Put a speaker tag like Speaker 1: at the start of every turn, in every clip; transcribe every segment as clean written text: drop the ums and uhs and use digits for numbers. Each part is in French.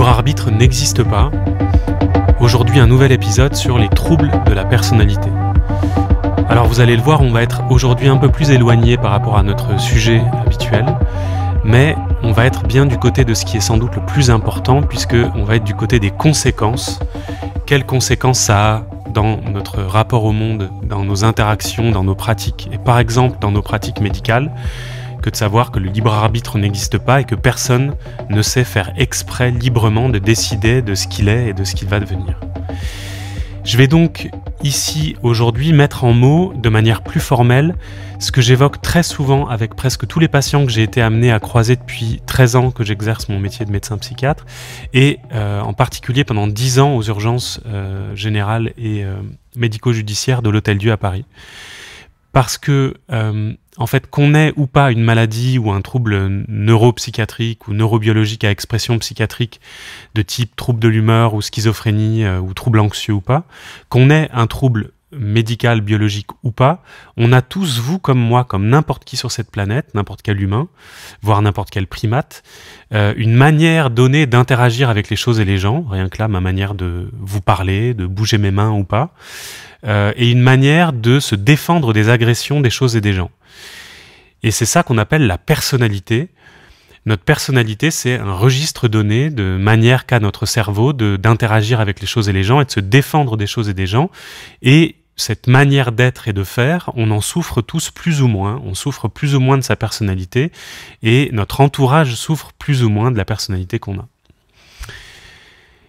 Speaker 1: libre arbitre n'existe pas. Aujourd'hui, un nouvel épisode sur les troubles de la personnalité. Alors vous allez le voir, on va être aujourd'hui un peu plus éloigné par rapport à notre sujet habituel, mais on va être bien du côté de ce qui est sans doute le plus important, puisqu'on va être du côté des conséquences. Quelles conséquences ça a dans notre rapport au monde, dans nos interactions, dans nos pratiques, et par exemple dans nos pratiques médicales, que de savoir que le libre arbitre n'existe pas et que personne ne sait faire exprès librement de décider de ce qu'il est et de ce qu'il va devenir. Je vais donc ici aujourd'hui mettre en mots de manière plus formelle ce que j'évoque très souvent avec presque tous les patients que j'ai été amené à croiser depuis 13 ans que j'exerce mon métier de médecin psychiatre et en particulier pendant 10 ans aux urgences générales et médico-judiciaires de l'Hôtel-Dieu à Paris. Parce que, en fait, qu'on ait ou pas une maladie ou un trouble neuropsychiatrique ou neurobiologique à expression psychiatrique de type trouble de l'humeur ou schizophrénie ou trouble anxieux ou pas, qu'on ait un trouble médical, biologique ou pas, on a tous, vous comme moi, comme n'importe qui sur cette planète, n'importe quel humain, voire n'importe quel primate, une manière donnée d'interagir avec les choses et les gens, rien que là, ma manière de vous parler, de bouger mes mains ou pas, et une manière de se défendre des agressions des choses et des gens. Et c'est ça qu'on appelle la personnalité. Notre personnalité, c'est un registre donné de manière qu'a notre cerveau d'interagir avec les choses et les gens et de se défendre des choses et des gens. Et cette manière d'être et de faire, on en souffre tous plus ou moins. On souffre plus ou moins de sa personnalité et notre entourage souffre plus ou moins de la personnalité qu'on a.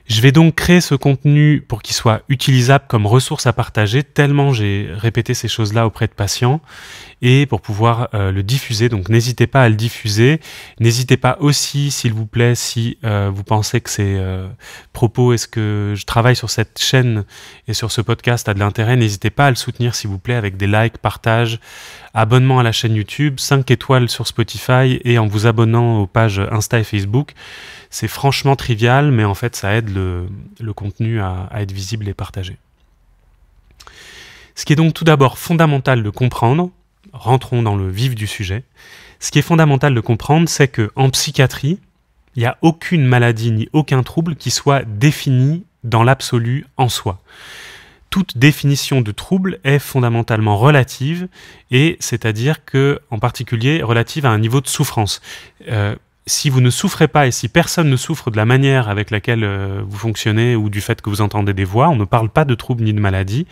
Speaker 1: Je vais donc créer ce contenu pour qu'il soit utilisable comme ressource à partager, tellement j'ai répété ces choses-là auprès de patients, et pour pouvoir le diffuser. Donc n'hésitez pas à le diffuser. N'hésitez pas aussi, s'il vous plaît, si vous pensez que ces propos et ce que je travaille sur cette chaîne et sur ce podcast a de l'intérêt, n'hésitez pas à le soutenir, s'il vous plaît, avec des likes, partages, abonnement à la chaîne YouTube, 5 étoiles sur Spotify et en vous abonnant aux pages Insta et Facebook. C'est franchement trivial, mais en fait, ça aide le contenu à être visible et partagé. Ce qui est donc tout d'abord fondamental de comprendre, rentrons dans le vif du sujet, ce qui est fondamental de comprendre, c'est qu'en psychiatrie, il n'y a aucune maladie ni aucun trouble qui soit défini dans l'absolu en soi. Toute définition de trouble est fondamentalement relative, et c'est-à-dire que, en particulier, relative à un niveau de souffrance. Si vous ne souffrez pas et si personne ne souffre de la manière avec laquelle vous fonctionnez ou du fait que vous entendez des voix, on ne parle pas de trouble ni de maladie.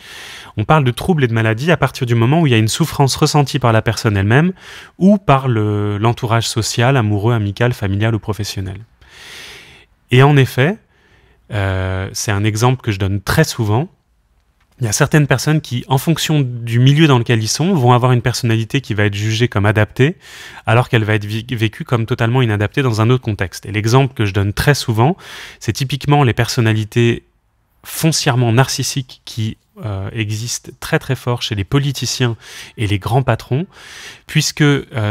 Speaker 1: On parle de trouble et de maladie à partir du moment où il y a une souffrance ressentie par la personne elle-même ou par l'entourage social, amoureux, amical, familial ou professionnel. Et en effet, c'est un exemple que je donne très souvent. Il y a certaines personnes qui, en fonction du milieu dans lequel ils sont, vont avoir une personnalité qui va être jugée comme adaptée, alors qu'elle va être vécue comme totalement inadaptée dans un autre contexte. Et l'exemple que je donne très souvent, c'est typiquement les personnalités foncièrement narcissiques qui existent très très fort chez les politiciens et les grands patrons, puisque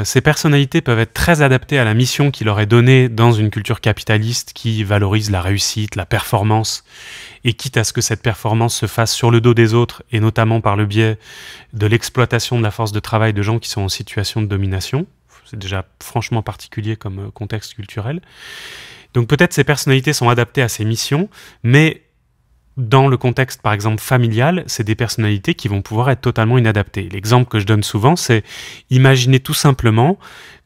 Speaker 1: ces personnalités peuvent être très adaptées à la mission qui leur est donnée dans une culture capitaliste qui valorise la réussite, la performance, et quitte à ce que cette performance se fasse sur le dos des autres, et notamment par le biais de l'exploitation de la force de travail de gens qui sont en situation de domination. C'est déjà franchement particulier comme contexte culturel. Donc peut-être ces personnalités sont adaptées à ces missions, mais dans le contexte, par exemple, familial, c'est des personnalités qui vont pouvoir être totalement inadaptées. L'exemple que je donne souvent, c'est imaginez tout simplement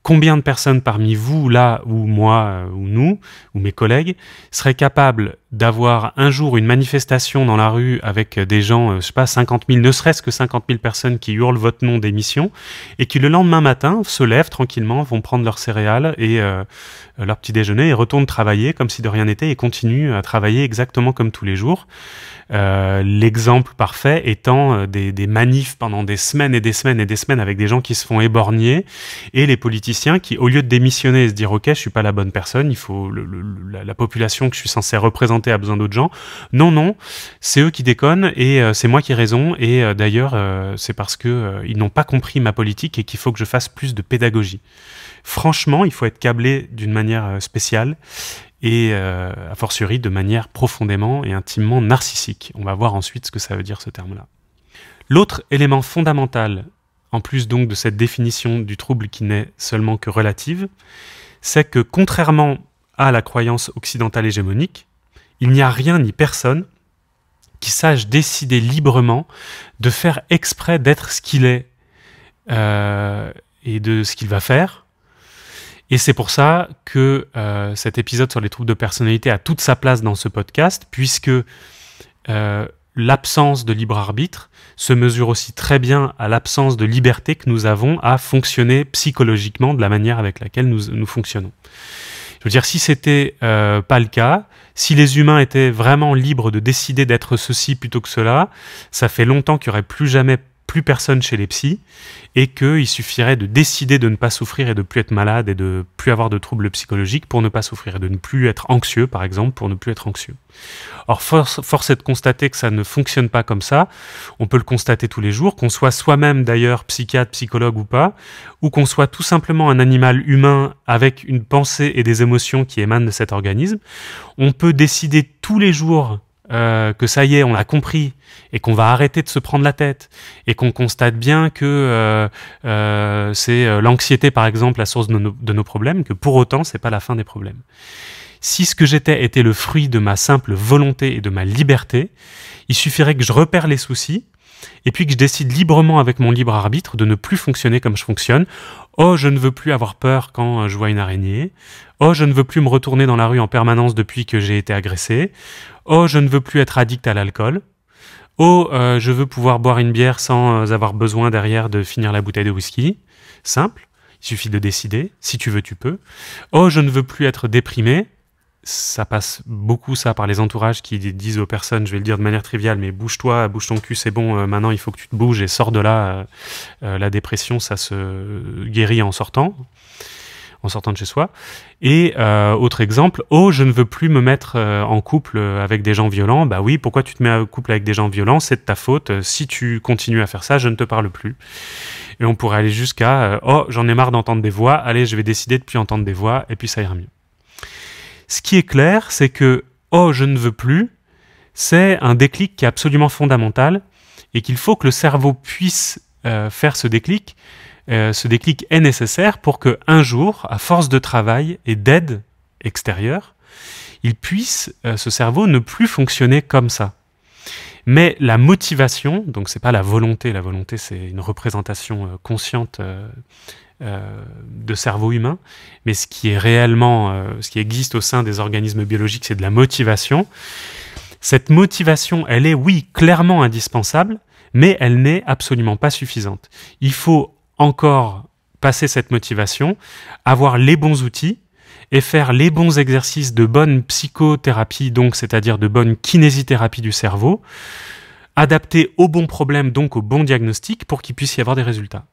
Speaker 1: combien de personnes parmi vous, là, ou moi, ou nous, ou mes collègues, seraient capables d'avoir un jour une manifestation dans la rue avec des gens, je sais pas, 50 000, ne serait-ce que 50 000 personnes qui hurlent votre nom d'émission, et qui le lendemain matin se lèvent tranquillement, vont prendre leurs céréales et leur petit déjeuner et retournent travailler comme si de rien n'était et continuent à travailler exactement comme tous les jours. L'exemple parfait étant des manifs pendant des semaines et des semaines et des semaines avec des gens qui se font éborgner et les politiciens qui, au lieu de démissionner et se dire « Ok, je suis pas la bonne personne, il faut la population que je suis censé représenter a besoin d'autres gens », non, c'est eux qui déconnent et c'est moi qui ai raison et d'ailleurs c'est parce que ils n'ont pas compris ma politique et qu'il faut que je fasse plus de pédagogie. Franchement, il faut être câblé d'une manière spéciale et a fortiori de manière profondément et intimement narcissique. On va voir ensuite ce que ça veut dire ce terme-là. L'autre élément fondamental, en plus donc de cette définition du trouble qui n'est seulement que relative, c'est que contrairement à la croyance occidentale hégémonique, il n'y a rien ni personne qui sache décider librement de faire exprès d'être ce qu'il est et de ce qu'il va faire. Et c'est pour ça que cet épisode sur les troubles de personnalité a toute sa place dans ce podcast, puisque l'absence de libre arbitre se mesure aussi très bien à l'absence de liberté que nous avons à fonctionner psychologiquement de la manière avec laquelle nous fonctionnons. Je veux dire, si c'était pas le cas, si les humains étaient vraiment libres de décider d'être ceci plutôt que cela, ça fait longtemps qu'il n'y aurait plus personne chez les psys, et qu'il suffirait de décider de ne pas souffrir et de ne plus être malade et de ne plus avoir de troubles psychologiques pour ne pas souffrir, et de ne plus être anxieux, par exemple, pour ne plus être anxieux. Or, force est de constater que ça ne fonctionne pas comme ça. On peut le constater tous les jours, qu'on soit soi-même d'ailleurs psychiatre, psychologue ou pas, ou qu'on soit tout simplement un animal humain avec une pensée et des émotions qui émanent de cet organisme. On peut décider tous les jours que ça y est, on l'a compris, et qu'on va arrêter de se prendre la tête, et qu'on constate bien que c'est l'anxiété, par exemple, la source de nos problèmes, que pour autant, c'est pas la fin des problèmes. Si ce que j'étais était le fruit de ma simple volonté et de ma liberté, il suffirait que je repère les soucis, et puis que je décide librement avec mon libre arbitre de ne plus fonctionner comme je fonctionne. Oh, je ne veux plus avoir peur quand je vois une araignée. Oh, je ne veux plus me retourner dans la rue en permanence depuis que j'ai été agressé. Oh, je ne veux plus être addict à l'alcool. Oh, je veux pouvoir boire une bière sans avoir besoin derrière de finir la bouteille de whisky. Simple, il suffit de décider. Si tu veux, tu peux. Oh, je ne veux plus être déprimé. Ça passe beaucoup ça par les entourages qui disent aux personnes, je vais le dire de manière triviale, mais bouge-toi, bouge ton cul, c'est bon, maintenant il faut que tu te bouges et sors de là. La dépression, ça se guérit en sortant de chez soi. Et autre exemple, oh, je ne veux plus me mettre en couple avec des gens violents. Bah oui, pourquoi tu te mets en couple avec des gens violents? C'est de ta faute. Si tu continues à faire ça, je ne te parle plus. Et on pourrait aller jusqu'à oh, j'en ai marre d'entendre des voix, allez, je vais décider de plus entendre des voix, et puis ça ira mieux. Ce qui est clair, c'est que « oh, je ne veux plus », c'est un déclic qui est absolument fondamental et qu'il faut que le cerveau puisse faire ce déclic. Ce déclic est nécessaire pour qu'un jour, à force de travail et d'aide extérieure, il puisse, ce cerveau, ne plus fonctionner comme ça. Mais la motivation, donc c'est pas la volonté c'est une représentation consciente de cerveau humain, mais ce qui est réellement, ce qui existe au sein des organismes biologiques, c'est de la motivation. Cette motivation, elle est, oui, clairement indispensable, mais elle n'est absolument pas suffisante. Il faut encore passer cette motivation, avoir les bons outils et faire les bons exercices de bonne psychothérapie, donc c'est-à-dire de bonne kinésithérapie du cerveau, adapté aux bons problèmes, donc au bon diagnostic, pour qu'il puisse y avoir des résultats.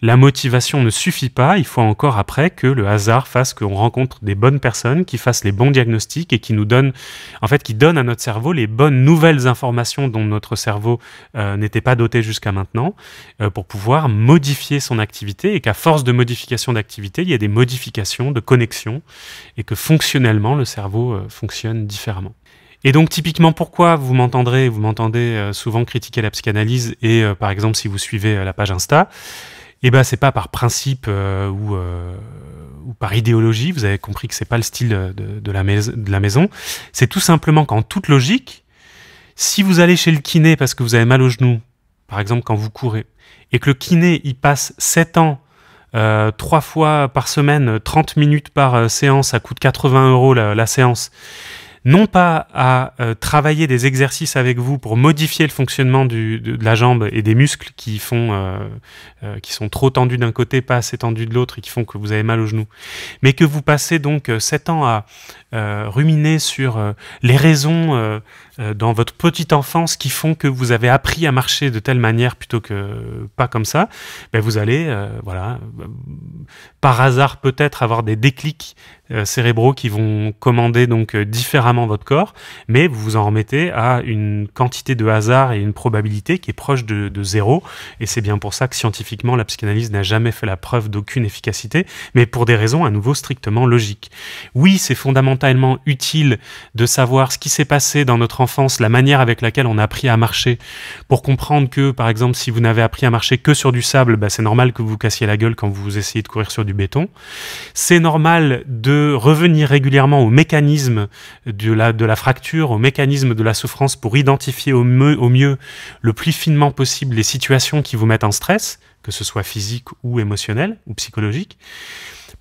Speaker 1: La motivation ne suffit pas, il faut encore après que le hasard fasse qu'on rencontre des bonnes personnes qui fassent les bons diagnostics et qui nous donnent, en fait, qui donnent à notre cerveau les bonnes nouvelles informations dont notre cerveau n'était pas doté jusqu'à maintenant pour pouvoir modifier son activité et qu'à force de modification d'activité, il y a des modifications de connexion et que fonctionnellement, le cerveau fonctionne différemment. Et donc typiquement pourquoi vous m'entendez souvent critiquer la psychanalyse et par exemple si vous suivez la page Insta, eh ben c'est pas par principe ou par idéologie, vous avez compris que c'est pas le style de la maison, c'est tout simplement qu'en toute logique, si vous allez chez le kiné parce que vous avez mal au genou, par exemple quand vous courez, et que le kiné il passe 7 ans 3 fois par semaine, 30 minutes par séance, ça coûte 80 € la séance, non pas à travailler des exercices avec vous pour modifier le fonctionnement de la jambe et des muscles qui sont trop tendus d'un côté, pas assez tendus de l'autre et qui font que vous avez mal au genou, mais que vous passez donc 7 ans à ruminer sur les raisons dans votre petite enfance qui font que vous avez appris à marcher de telle manière plutôt que pas comme ça, ben vous allez, par hasard peut-être avoir des déclics cérébraux qui vont commander donc différemment votre corps, mais vous vous en remettez à une quantité de hasard et une probabilité qui est proche de zéro, et c'est bien pour ça que scientifiquement la psychanalyse n'a jamais fait la preuve d'aucune efficacité, mais pour des raisons à nouveau strictement logiques. Oui, c'est fondamentalement utile de savoir ce qui s'est passé dans notre enfance enfance, la manière avec laquelle on a appris à marcher, pour comprendre que, par exemple, si vous n'avez appris à marcher que sur du sable, bah, c'est normal que vous vous cassiez la gueule quand vous essayez de courir sur du béton. C'est normal de revenir régulièrement au mécanisme de la fracture, au mécanisme de la souffrance pour identifier au mieux, le plus finement possible, les situations qui vous mettent en stress, que ce soit physique ou émotionnel ou psychologique,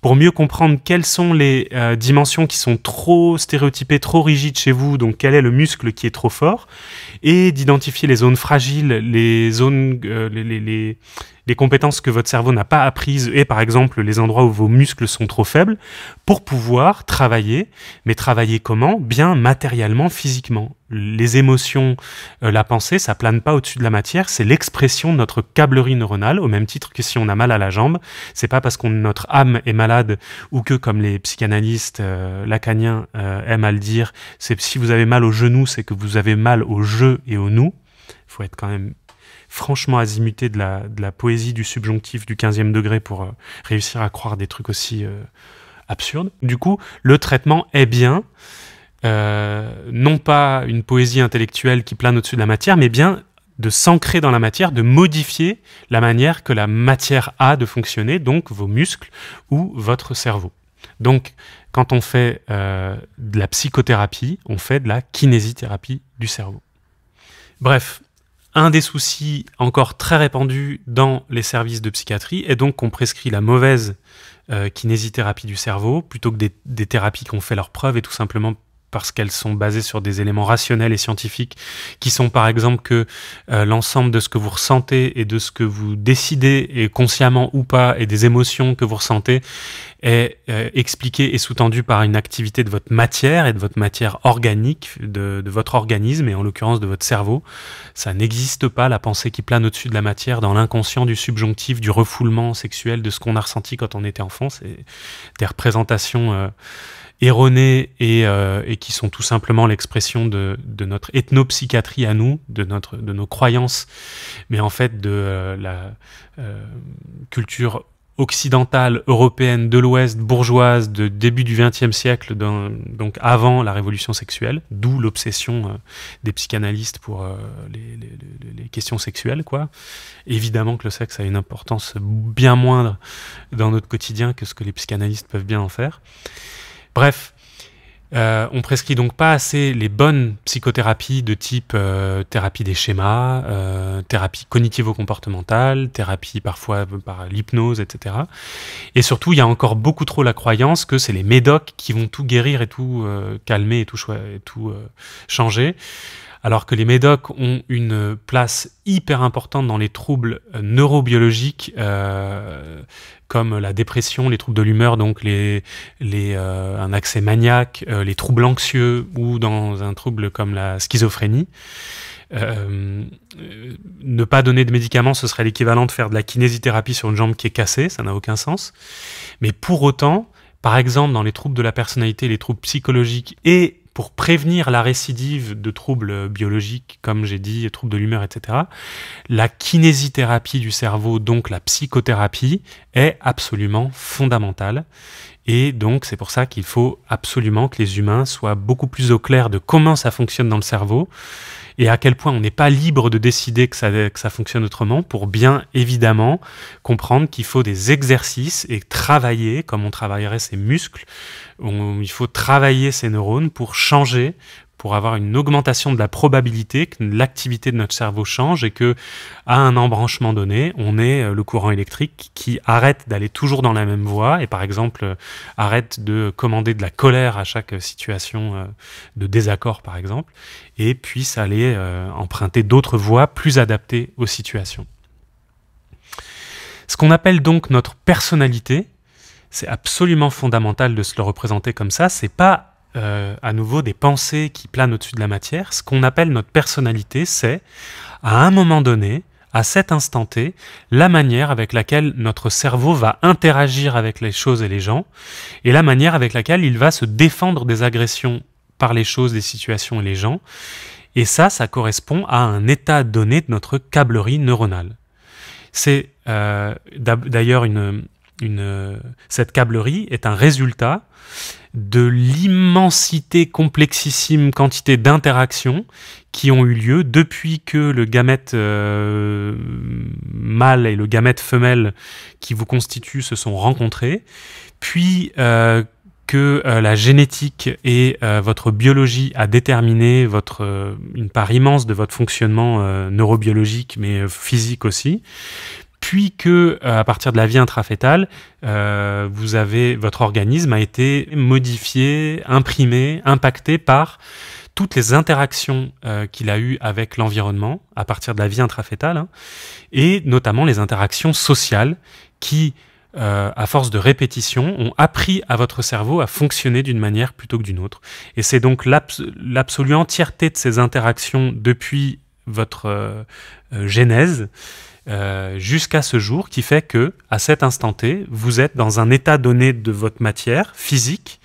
Speaker 1: pour mieux comprendre quelles sont les dimensions qui sont trop stéréotypées, trop rigides chez vous, donc quel est le muscle qui est trop fort, et d'identifier les zones fragiles, les zones, les compétences que votre cerveau n'a pas apprises, et par exemple les endroits où vos muscles sont trop faibles, pour pouvoir travailler. Mais travailler comment? Bien matériellement, physiquement. Les émotions, la pensée, ça plane pas au-dessus de la matière, c'est l'expression de notre câblerie neuronale, au même titre que si on a mal à la jambe. C'est pas parce que notre âme est malade, ou que, comme les psychanalystes lacaniens aiment à le dire, c'est si vous avez mal au genou, c'est que vous avez mal au je et au nous. Il faut être quand même franchement azimuté de la poésie du subjonctif du 15e degré pour réussir à croire des trucs aussi absurdes. Du coup, le traitement est bien, non pas une poésie intellectuelle qui plane au-dessus de la matière, mais bien de s'ancrer dans la matière, de modifier la manière que la matière a de fonctionner, donc vos muscles ou votre cerveau. Donc, quand on fait de la psychothérapie, on fait de la kinésithérapie du cerveau. Bref, un des soucis encore très répandus dans les services de psychiatrie est donc qu'on prescrit la mauvaise kinésithérapie du cerveau plutôt que des thérapies qui ont fait leurs preuves, et tout simplement parce qu'elles sont basées sur des éléments rationnels et scientifiques qui sont par exemple que l'ensemble de ce que vous ressentez et de ce que vous décidez, et consciemment ou pas, et des émotions que vous ressentez est expliqué et sous-tendu par une activité de votre matière et de votre matière organique, de votre organisme, et en l'occurrence de votre cerveau. Ça n'existe pas, la pensée qui plane au-dessus de la matière, dans l'inconscient du subjonctif, du refoulement sexuel, de ce qu'on a ressenti quand on était enfant. C'est des représentations erronées et qui sont tout simplement l'expression de notre ethnopsychiatrie à nous, de nos croyances, mais en fait de la culture occidentale, européenne, de l'Ouest, bourgeoise, de début du XXe siècle, donc avant la révolution sexuelle, d'où l'obsession des psychanalystes pour les questions sexuelles, quoi. Évidemment que le sexe a une importance bien moindre dans notre quotidien que ce que les psychanalystes peuvent bien en faire. Bref, on prescrit donc pas assez les bonnes psychothérapies de type thérapie des schémas, thérapie cognitivo-comportementale, thérapie parfois par l'hypnose, etc. Et surtout, il y a encore beaucoup trop la croyance que c'est les médocs qui vont tout guérir et tout calmer et tout changer. Alors que les médocs ont une place hyper importante dans les troubles neurobiologiques comme la dépression, les troubles de l'humeur, donc un accès maniaque, les troubles anxieux, ou dans un trouble comme la schizophrénie. Ne pas donner de médicaments, ce serait l'équivalent de faire de la kinésithérapie sur une jambe qui est cassée, ça n'a aucun sens. Mais pour autant, par exemple, dans les troubles de la personnalité, les troubles psychologiques, et pour prévenir la récidive de troubles biologiques, comme j'ai dit, troubles de l'humeur, etc., la kinésithérapie du cerveau, donc la psychothérapie, est absolument fondamentale. Et donc, c'est pour ça qu'il faut absolument que les humains soient beaucoup plus au clair de comment ça fonctionne dans le cerveau, et à quel point on n'est pas libre de décider que ça fonctionne autrement, pour bien évidemment comprendre qu'il faut des exercices et travailler, comme on travaillerait ses muscles, il faut travailler ses neurones pour changer, pour avoir une augmentation de la probabilité que l'activité de notre cerveau change, et que à un embranchement donné, on ait le courant électrique qui arrête d'aller toujours dans la même voie, et par exemple arrête de commander de la colère à chaque situation de désaccord par exemple, et puisse aller emprunter d'autres voies plus adaptées aux situations. Ce qu'on appelle donc notre personnalité, c'est absolument fondamental de se le représenter comme ça. C'est pas à nouveau des pensées qui planent au-dessus de la matière. Ce qu'on appelle notre personnalité, c'est, à un moment donné, à cet instant T, la manière avec laquelle notre cerveau va interagir avec les choses et les gens, et la manière avec laquelle il va se défendre des agressions par les choses, les situations et les gens. Et ça correspond à un état donné de notre câblerie neuronale. C'est d'ailleurs cette câblerie est un résultat de l'immensité, complexissime quantité d'interactions qui ont eu lieu depuis que le gamète mâle et le gamète femelle qui vous constituent se sont rencontrés, puis que la génétique et votre biologie a déterminé une part immense de votre fonctionnement neurobiologique, mais physique aussi, puis que à partir de la vie intrafétale, votre organisme a été modifié, imprimé, impacté par toutes les interactions qu'il a eues avec l'environnement à partir de la vie intrafétale, hein, et notamment les interactions sociales qui, à force de répétition, ont appris à votre cerveau à fonctionner d'une manière plutôt que d'une autre. Et c'est donc l'absolue entièreté de ces interactions depuis votre genèse jusqu'à ce jour qui fait que, à cet instant T, vous êtes dans un état donné de votre matière physique,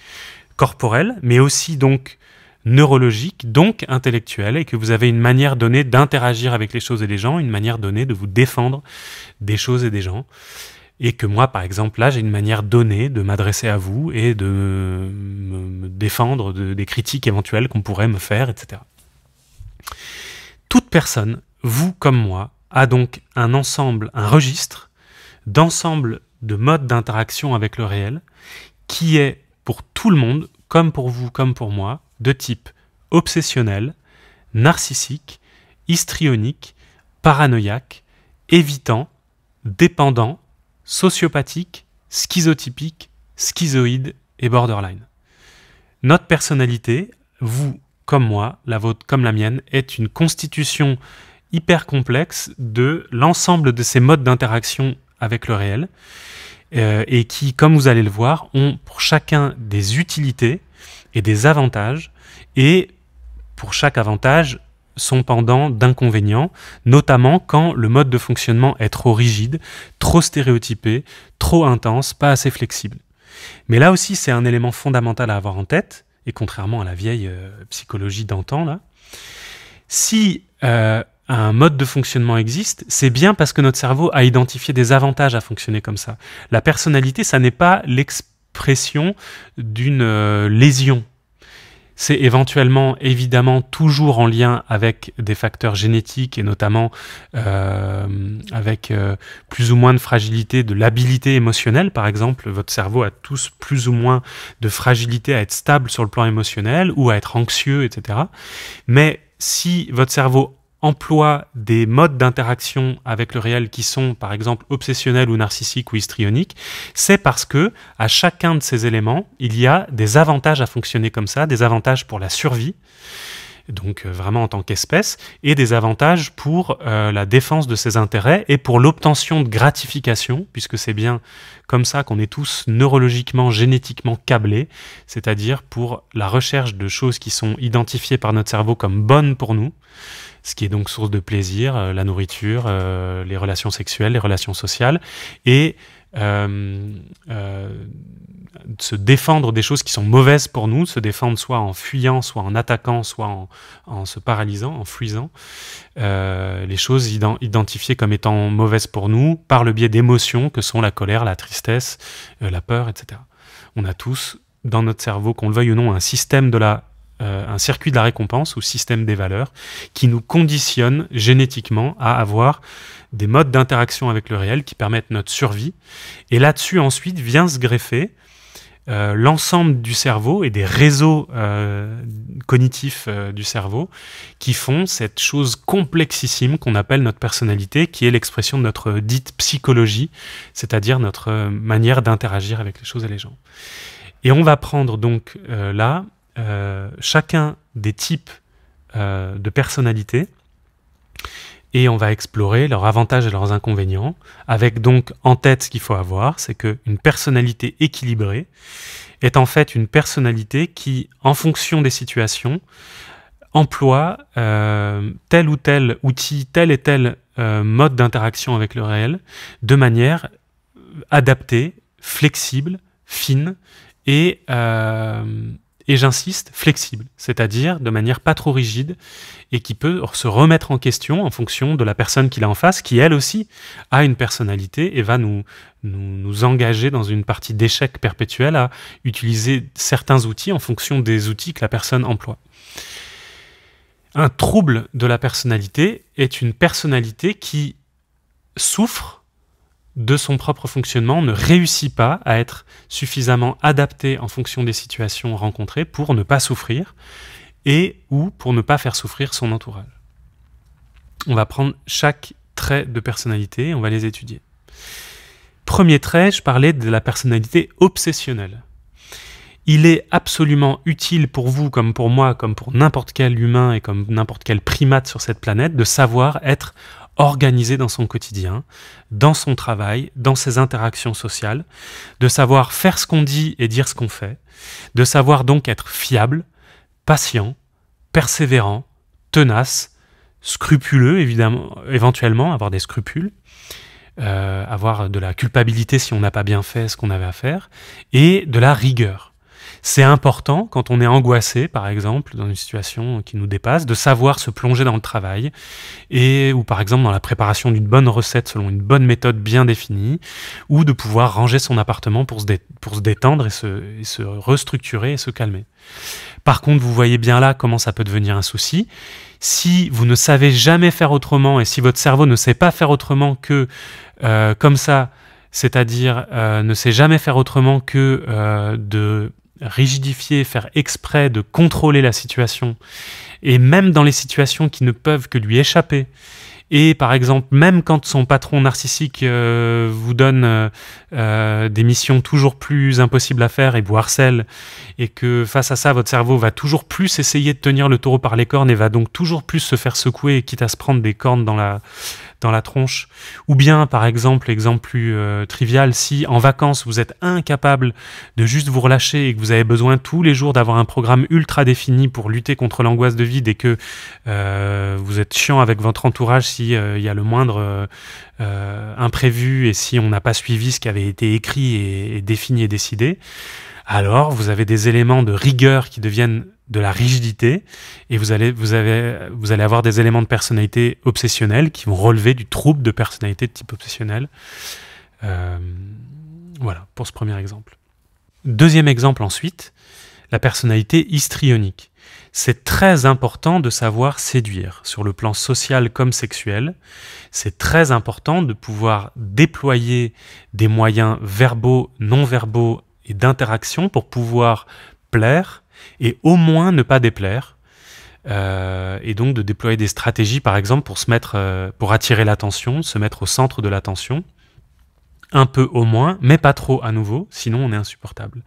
Speaker 1: corporelle, mais aussi donc neurologique, donc intellectuelle, et que vous avez une manière donnée d'interagir avec les choses et les gens, une manière donnée de vous défendre des choses et des gens. Et que moi, par exemple, là, j'ai une manière donnée de m'adresser à vous et de me défendre des critiques éventuelles qu'on pourrait me faire, etc. Toute personne, vous comme moi, a donc un registre d'ensemble de modes d'interaction avec le réel qui est pour tout le monde, comme pour vous, comme pour moi, de type obsessionnel, narcissique, histrionique, paranoïaque, évitant, dépendant, sociopathique, schizotypique, schizoïde et borderline. Notre personnalité, vous comme moi, la vôtre comme la mienne, est une constitution hyper complexe de l'ensemble de ces modes d'interaction avec le réel et qui, comme vous allez le voir, ont pour chacun des utilités et des avantages et pour chaque avantage son pendant d'inconvénients, notamment quand le mode de fonctionnement est trop rigide, trop stéréotypé, trop intense, pas assez flexible. Mais là aussi, c'est un élément fondamental à avoir en tête, et contrairement à la vieille psychologie d'antan, là, si un mode de fonctionnement existe, c'est bien parce que notre cerveau a identifié des avantages à fonctionner comme ça. La personnalité, ça n'est pas l'expression d'une lésion. C'est éventuellement, évidemment, toujours en lien avec des facteurs génétiques et notamment avec plus ou moins de fragilité, de labilité émotionnelle. Par exemple, votre cerveau a tous plus ou moins de fragilité à être stable sur le plan émotionnel ou à être anxieux, etc. Mais si votre cerveau emploie des modes d'interaction avec le réel qui sont, par exemple, obsessionnels ou narcissiques ou histrioniques, c'est parce que à chacun de ces éléments, il y a des avantages à fonctionner comme ça, des avantages pour la survie, donc vraiment en tant qu'espèce, et des avantages pour la défense de ses intérêts et pour l'obtention de gratification, puisque c'est bien comme ça qu'on est tous neurologiquement, génétiquement câblés, c'est-à-dire pour la recherche de choses qui sont identifiées par notre cerveau comme bonnes pour nous, ce qui est donc source de plaisir, la nourriture, les relations sexuelles, les relations sociales, et se défendre des choses qui sont mauvaises pour nous, se défendre soit en fuyant, soit en attaquant, soit en se paralysant, en fuisant, les choses identifiées comme étant mauvaises pour nous par le biais d'émotions que sont la colère, la tristesse, la peur, etc. On a tous dans notre cerveau, qu'on le veuille ou non, un système un circuit de la récompense ou système des valeurs qui nous conditionne génétiquement à avoir des modes d'interaction avec le réel qui permettent notre survie. Et là-dessus, ensuite, vient se greffer l'ensemble du cerveau et des réseaux cognitifs du cerveau qui font cette chose complexissime qu'on appelle notre personnalité, qui est l'expression de notre dite psychologie, c'est-à-dire notre manière d'interagir avec les choses et les gens. Et on va prendre donc là chacun des types de personnalités et on va explorer leurs avantages et leurs inconvénients, avec donc en tête ce qu'il faut avoir, c'est qu'une personnalité équilibrée est en fait une personnalité qui, en fonction des situations, emploie tel ou tel outil, tel et tel mode d'interaction avec le réel, de manière adaptée, flexible, fine, et et j'insiste, flexible, c'est-à-dire de manière pas trop rigide et qui peut se remettre en question en fonction de la personne qu'il a en face, qui elle aussi a une personnalité et va nous engager dans une partie d'échec perpétuel à utiliser certains outils en fonction des outils que la personne emploie. Un trouble de la personnalité est une personnalité qui souffre de son propre fonctionnement, ne réussit pas à être suffisamment adapté en fonction des situations rencontrées pour ne pas souffrir et ou pour ne pas faire souffrir son entourage. On va prendre chaque trait de personnalité et on va les étudier. Premier trait, je parlais de la personnalité obsessionnelle. Il est absolument utile pour vous, comme pour moi, comme pour n'importe quel humain et comme n'importe quel primate sur cette planète, de savoir être organisé dans son quotidien, dans son travail, dans ses interactions sociales, de savoir faire ce qu'on dit et dire ce qu'on fait, de savoir donc être fiable, patient, persévérant, tenace, scrupuleux, évidemment, éventuellement, avoir des scrupules, avoir de la culpabilité si on n'a pas bien fait ce qu'on avait à faire, et de la rigueur. C'est important, quand on est angoissé, par exemple, dans une situation qui nous dépasse, de savoir se plonger dans le travail, ou par exemple dans la préparation d'une bonne recette selon une bonne méthode bien définie, ou de pouvoir ranger son appartement pour se détendre et se restructurer et se calmer. Par contre, vous voyez bien là comment ça peut devenir un souci. Si vous ne savez jamais faire autrement, et si votre cerveau ne sait pas faire autrement que comme ça, c'est-à-dire ne sait jamais faire autrement que de rigidifier, faire exprès de contrôler la situation, et même dans les situations qui ne peuvent que lui échapper, et par exemple, même quand son patron narcissique vous donne des missions toujours plus impossibles à faire et vous harcèle, et que face à ça, votre cerveau va toujours plus essayer de tenir le taureau par les cornes et va donc toujours plus se faire secouer, quitte à se prendre des cornes dans la tronche. Ou bien, par exemple, exemple plus trivial, si en vacances vous êtes incapable de juste vous relâcher et que vous avez besoin tous les jours d'avoir un programme ultra défini pour lutter contre l'angoisse de vide et que vous êtes chiant avec votre entourage s'il y a le moindre imprévu et si on n'a pas suivi ce qui avait été écrit et défini et décidé, alors vous avez des éléments de rigueur qui deviennent de la rigidité, et vous allez avoir des éléments de personnalité obsessionnelle qui vont relever du trouble de personnalité de type obsessionnel. Voilà, pour ce premier exemple. Deuxième exemple ensuite, la personnalité histrionique. C'est très important de savoir séduire, sur le plan social comme sexuel. C'est très important de pouvoir déployer des moyens verbaux, non verbaux et d'interaction pour pouvoir plaire, et au moins ne pas déplaire, et donc de déployer des stratégies, par exemple, pour attirer l'attention, se mettre au centre de l'attention, un peu au moins, mais pas trop à nouveau, sinon on est insupportable.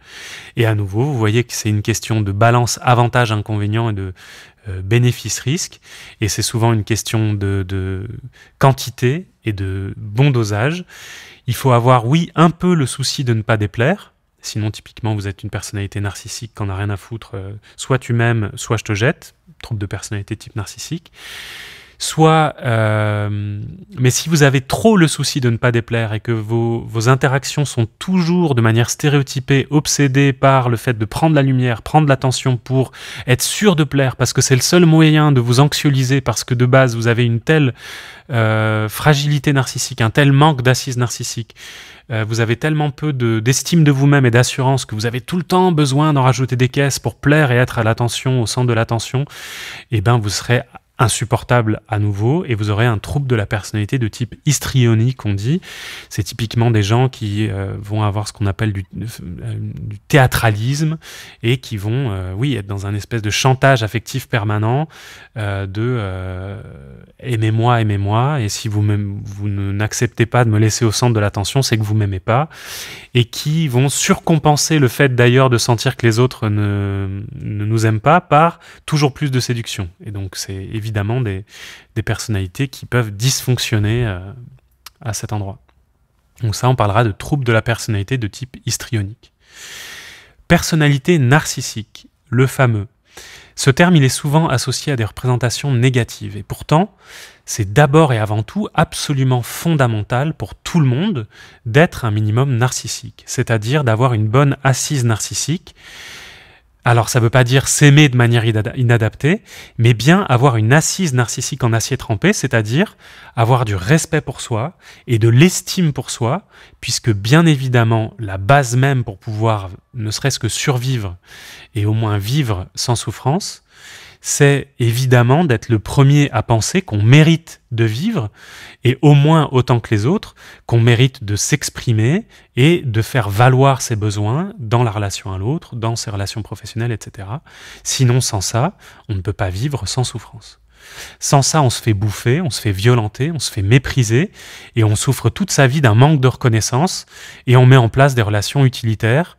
Speaker 1: Et à nouveau, vous voyez que c'est une question de balance avantage-inconvénient et de bénéfice-risque, et c'est souvent une question de quantité et de bon dosage. Il faut avoir, oui, un peu le souci de ne pas déplaire. Sinon, typiquement, vous êtes une personnalité narcissique qui n'en a rien à foutre. Soit tu m'aimes, soit je te jette. Trouble de personnalité type narcissique. Soit, mais si vous avez trop le souci de ne pas déplaire et que vos interactions sont toujours de manière stéréotypée, obsédées par le fait de prendre la lumière, prendre l'attention pour être sûr de plaire, parce que c'est le seul moyen de vous anxioliser, parce que de base, vous avez une telle fragilité narcissique, un tel manque d'assises narcissiques, vous avez tellement peu d'estime de vous-même et d'assurance que vous avez tout le temps besoin d'en rajouter des caisses pour plaire et être à l'attention, au centre de l'attention, et ben vous serez insupportable à nouveau et vous aurez un trouble de la personnalité de type histrionique, on dit. C'est typiquement des gens qui vont avoir ce qu'on appelle du théâtralisme et qui vont, oui, être dans un espèce de chantage affectif permanent aimez-moi, aimez-moi, et si vous n'acceptez pas de me laisser au centre de l'attention, c'est que vous m'aimez pas, et qui vont surcompenser le fait d'ailleurs de sentir que les autres ne nous aiment pas par toujours plus de séduction. Et donc c'est évidemment des personnalités qui peuvent dysfonctionner à cet endroit. Donc ça, on parlera de trouble de la personnalité de type histrionique. Personnalité narcissique, le fameux. Ce terme, il est souvent associé à des représentations négatives. Et pourtant, c'est d'abord et avant tout absolument fondamental pour tout le monde d'être un minimum narcissique. C'est-à-dire d'avoir une bonne assise narcissique. Alors, ça ne veut pas dire s'aimer de manière inadaptée, mais bien avoir une assise narcissique en acier trempé, c'est-à-dire avoir du respect pour soi et de l'estime pour soi, puisque bien évidemment, la base même pour pouvoir ne serait-ce que survivre et au moins vivre sans souffrance, c'est évidemment d'être le premier à penser qu'on mérite de vivre, et au moins autant que les autres, qu'on mérite de s'exprimer et de faire valoir ses besoins dans la relation à l'autre, dans ses relations professionnelles, etc. Sinon, sans ça, on ne peut pas vivre sans souffrance. Sans ça, on se fait bouffer, on se fait violenter, on se fait mépriser, et on souffre toute sa vie d'un manque de reconnaissance, et on met en place des relations utilitaires,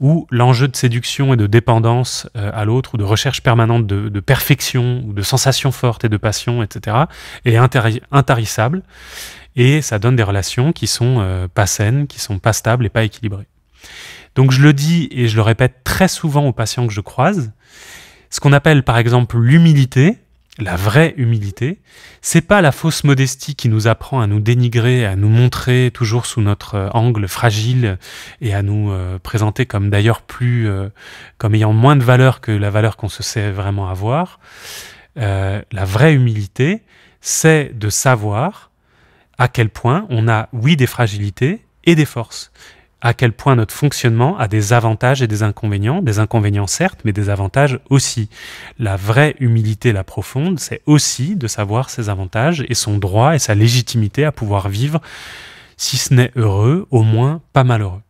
Speaker 1: où l'enjeu de séduction et de dépendance à l'autre, ou de recherche permanente de perfection, ou de sensations fortes et de passion, etc., est intarissable, et ça donne des relations qui sont pas saines, qui sont pas stables et pas équilibrées. Donc je le dis et je le répète très souvent aux patients que je croise, ce qu'on appelle par exemple l'humilité, la vraie humilité, c'est pas la fausse modestie qui nous apprend à nous dénigrer, à nous montrer toujours sous notre angle fragile et à nous présenter comme d'ailleurs comme ayant moins de valeur que la valeur qu'on se sait vraiment avoir. La vraie humilité, c'est de savoir à quel point on a, oui, des fragilités et des forces. À quel point notre fonctionnement a des avantages et des inconvénients certes, mais des avantages aussi. La vraie humilité, la profonde, c'est aussi de savoir ses avantages et son droit et sa légitimité à pouvoir vivre, si ce n'est heureux, au moins pas malheureux.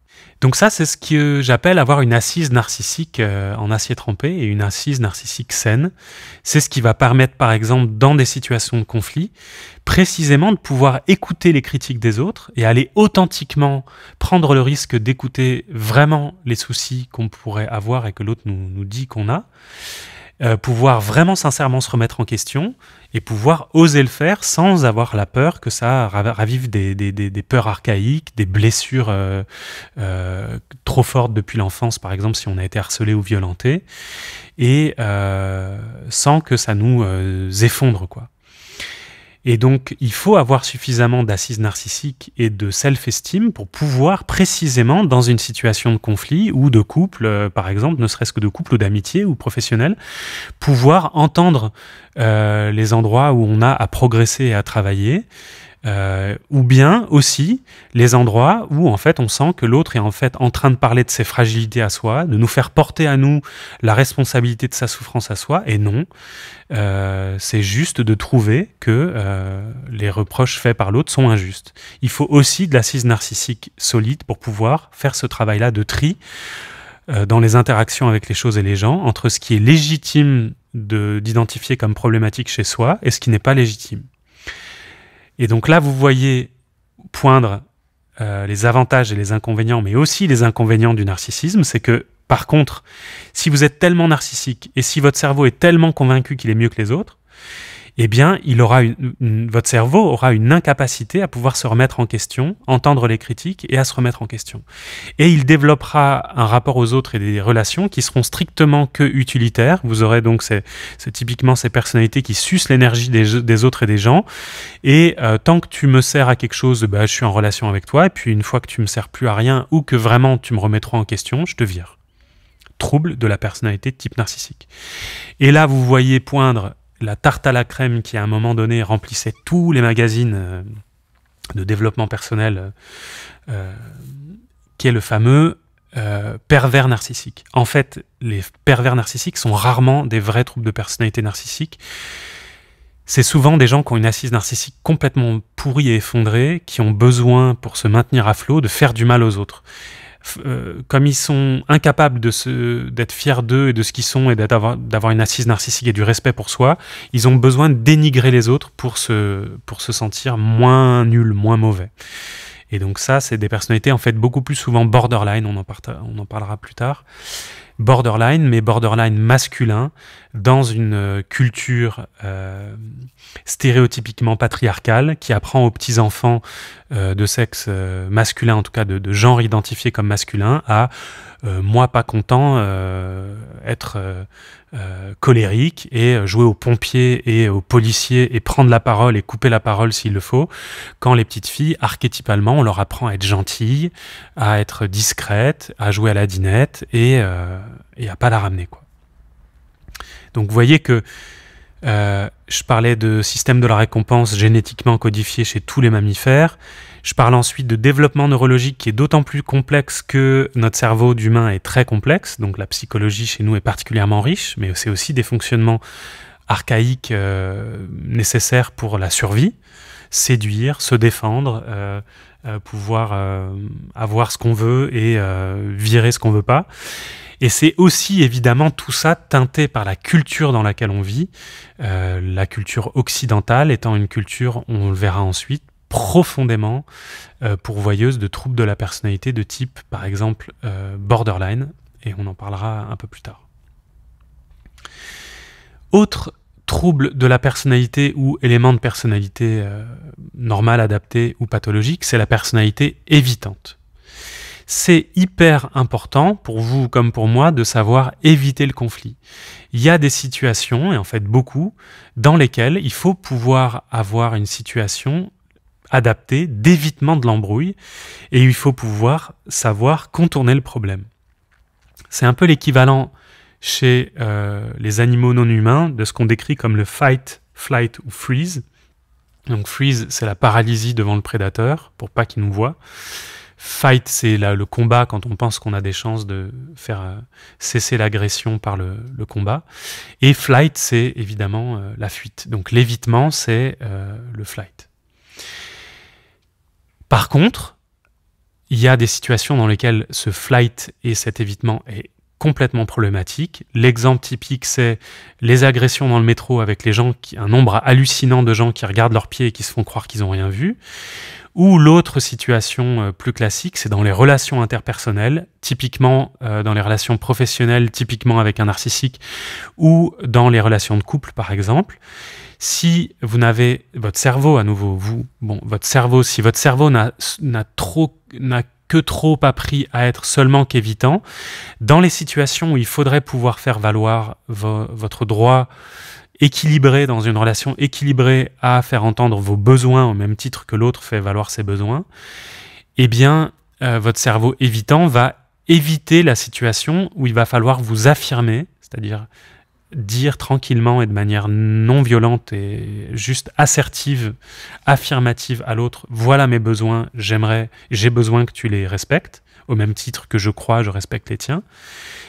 Speaker 1: Donc ça, c'est ce que j'appelle avoir une assise narcissique en acier trempé et une assise narcissique saine. C'est ce qui va permettre, par exemple, dans des situations de conflit, précisément de pouvoir écouter les critiques des autres et aller authentiquement prendre le risque d'écouter vraiment les soucis qu'on pourrait avoir et que l'autre nous dit qu'on a, pouvoir vraiment sincèrement se remettre en question et pouvoir oser le faire sans avoir la peur que ça ravive des peurs archaïques, des blessures trop fortes depuis l'enfance, par exemple si on a été harcelé ou violenté, et sans que ça nous effondre, quoi. Et donc, il faut avoir suffisamment d'assises narcissiques et de self-esteem pour pouvoir précisément, dans une situation de conflit ou de couple, par exemple, ne serait-ce que de couple ou d'amitié ou professionnel, pouvoir entendre les endroits où on a à progresser et à travailler, ou bien aussi les endroits où en fait on sent que l'autre est en fait en train de parler de ses fragilités à soi, de nous faire porter à nous la responsabilité de sa souffrance à soi, et non, c'est juste de trouver que les reproches faits par l'autre sont injustes. Il faut aussi de l'assise narcissique solide pour pouvoir faire ce travail-là de tri dans les interactions avec les choses et les gens, entre ce qui est légitime d'identifier comme problématique chez soi et ce qui n'est pas légitime. Et donc là, vous voyez poindre les avantages et les inconvénients, mais aussi les inconvénients du narcissisme, c'est que, par contre, si vous êtes tellement narcissique et si votre cerveau est tellement convaincu qu'il est mieux que les autres, eh bien, votre cerveau aura une incapacité à pouvoir se remettre en question, entendre les critiques et à se remettre en question. Et il développera un rapport aux autres et des relations qui seront strictement que utilitaires. Vous aurez donc c'est typiquement ces personnalités qui sucent l'énergie des autres et des gens. Et tant que tu me sers à quelque chose, je suis en relation avec toi. Et puis une fois que tu me sers plus à rien ou que vraiment tu me remettras en question, je te vire. Trouble de la personnalité de type narcissique. Et là, vous voyez poindre la tarte à la crème qui, à un moment donné, remplissait tous les magazines de développement personnel, qui est le fameux pervers narcissique. En fait, les pervers narcissiques sont rarement des vrais troubles de personnalité narcissique. C'est souvent des gens qui ont une assise narcissique complètement pourrie et effondrée, qui ont besoin, pour se maintenir à flot, de faire du mal aux autres. Comme ils sont incapables d'être fiers d'eux et de ce qu'ils sont et d'avoir une assise narcissique et du respect pour soi, ils ont besoin de dénigrer les autres pour se sentir moins nuls, moins mauvais. Et donc ça, c'est des personnalités en fait beaucoup plus souvent borderline, on en parlera plus tard. Borderline, mais borderline masculin, dans une culture stéréotypiquement patriarcale qui apprend aux petits-enfants de sexe masculin, en tout cas de genre identifié comme masculin, à moi pas content, être colérique et jouer aux pompiers et aux policiers et prendre la parole et couper la parole s'il le faut, quand les petites filles, archétypalement, on leur apprend à être gentilles, à être discrètes, à jouer à la dinette et à pas la ramener, quoi. Donc vous voyez que je parlais de système de la récompense génétiquement codifié chez tous les mammifères. Je parle ensuite de développement neurologique qui est d'autant plus complexe que notre cerveau d'humain est très complexe. Donc la psychologie chez nous est particulièrement riche, mais c'est aussi des fonctionnements archaïques nécessaires pour la survie. Séduire, se défendre, pouvoir avoir ce qu'on veut et virer ce qu'on veut pas. Et c'est aussi évidemment tout ça teinté par la culture dans laquelle on vit, la culture occidentale étant une culture, on le verra ensuite, profondément pourvoyeuse de troubles de la personnalité de type, par exemple, borderline, et on en parlera un peu plus tard. Autre trouble de la personnalité ou élément de personnalité normale, adaptée ou pathologique, c'est la personnalité évitante. C'est hyper important pour vous comme pour moi de savoir éviter le conflit. Il y a des situations, et en fait beaucoup, dans lesquelles il faut pouvoir avoir une situation adaptée d'évitement de l'embrouille et il faut pouvoir savoir contourner le problème. C'est un peu l'équivalent chez les animaux non humains de ce qu'on décrit comme le fight, flight ou freeze. Donc freeze, c'est la paralysie devant le prédateur pour pas qu'il nous voie. Fight, c'est le combat quand on pense qu'on a des chances de faire cesser l'agression par le combat. Et flight, c'est évidemment la fuite. Donc l'évitement, c'est le flight. Par contre, il y a des situations dans lesquelles ce flight et cet évitement est complètement problématique. L'exemple typique, c'est les agressions dans le métro avec les gens, un nombre hallucinant de gens qui regardent leurs pieds et qui se font croire qu'ils n'ont rien vu. Ou l'autre situation plus classique, c'est dans les relations interpersonnelles, typiquement dans les relations professionnelles, typiquement avec un narcissique, ou dans les relations de couple, par exemple. Si vous n'avez votre cerveau à nouveau, si votre cerveau n'a que trop appris à être seulement qu'évitant, dans les situations où il faudrait pouvoir faire valoir votre droit équilibré dans une relation équilibrée à faire entendre vos besoins au même titre que l'autre fait valoir ses besoins, eh bien, votre cerveau évitant va éviter la situation où il va falloir vous affirmer, c'est-à-dire dire tranquillement et de manière non violente et juste assertive, affirmative à l'autre, voilà mes besoins, j'ai besoin que tu les respectes, au même titre que je respecte les tiens.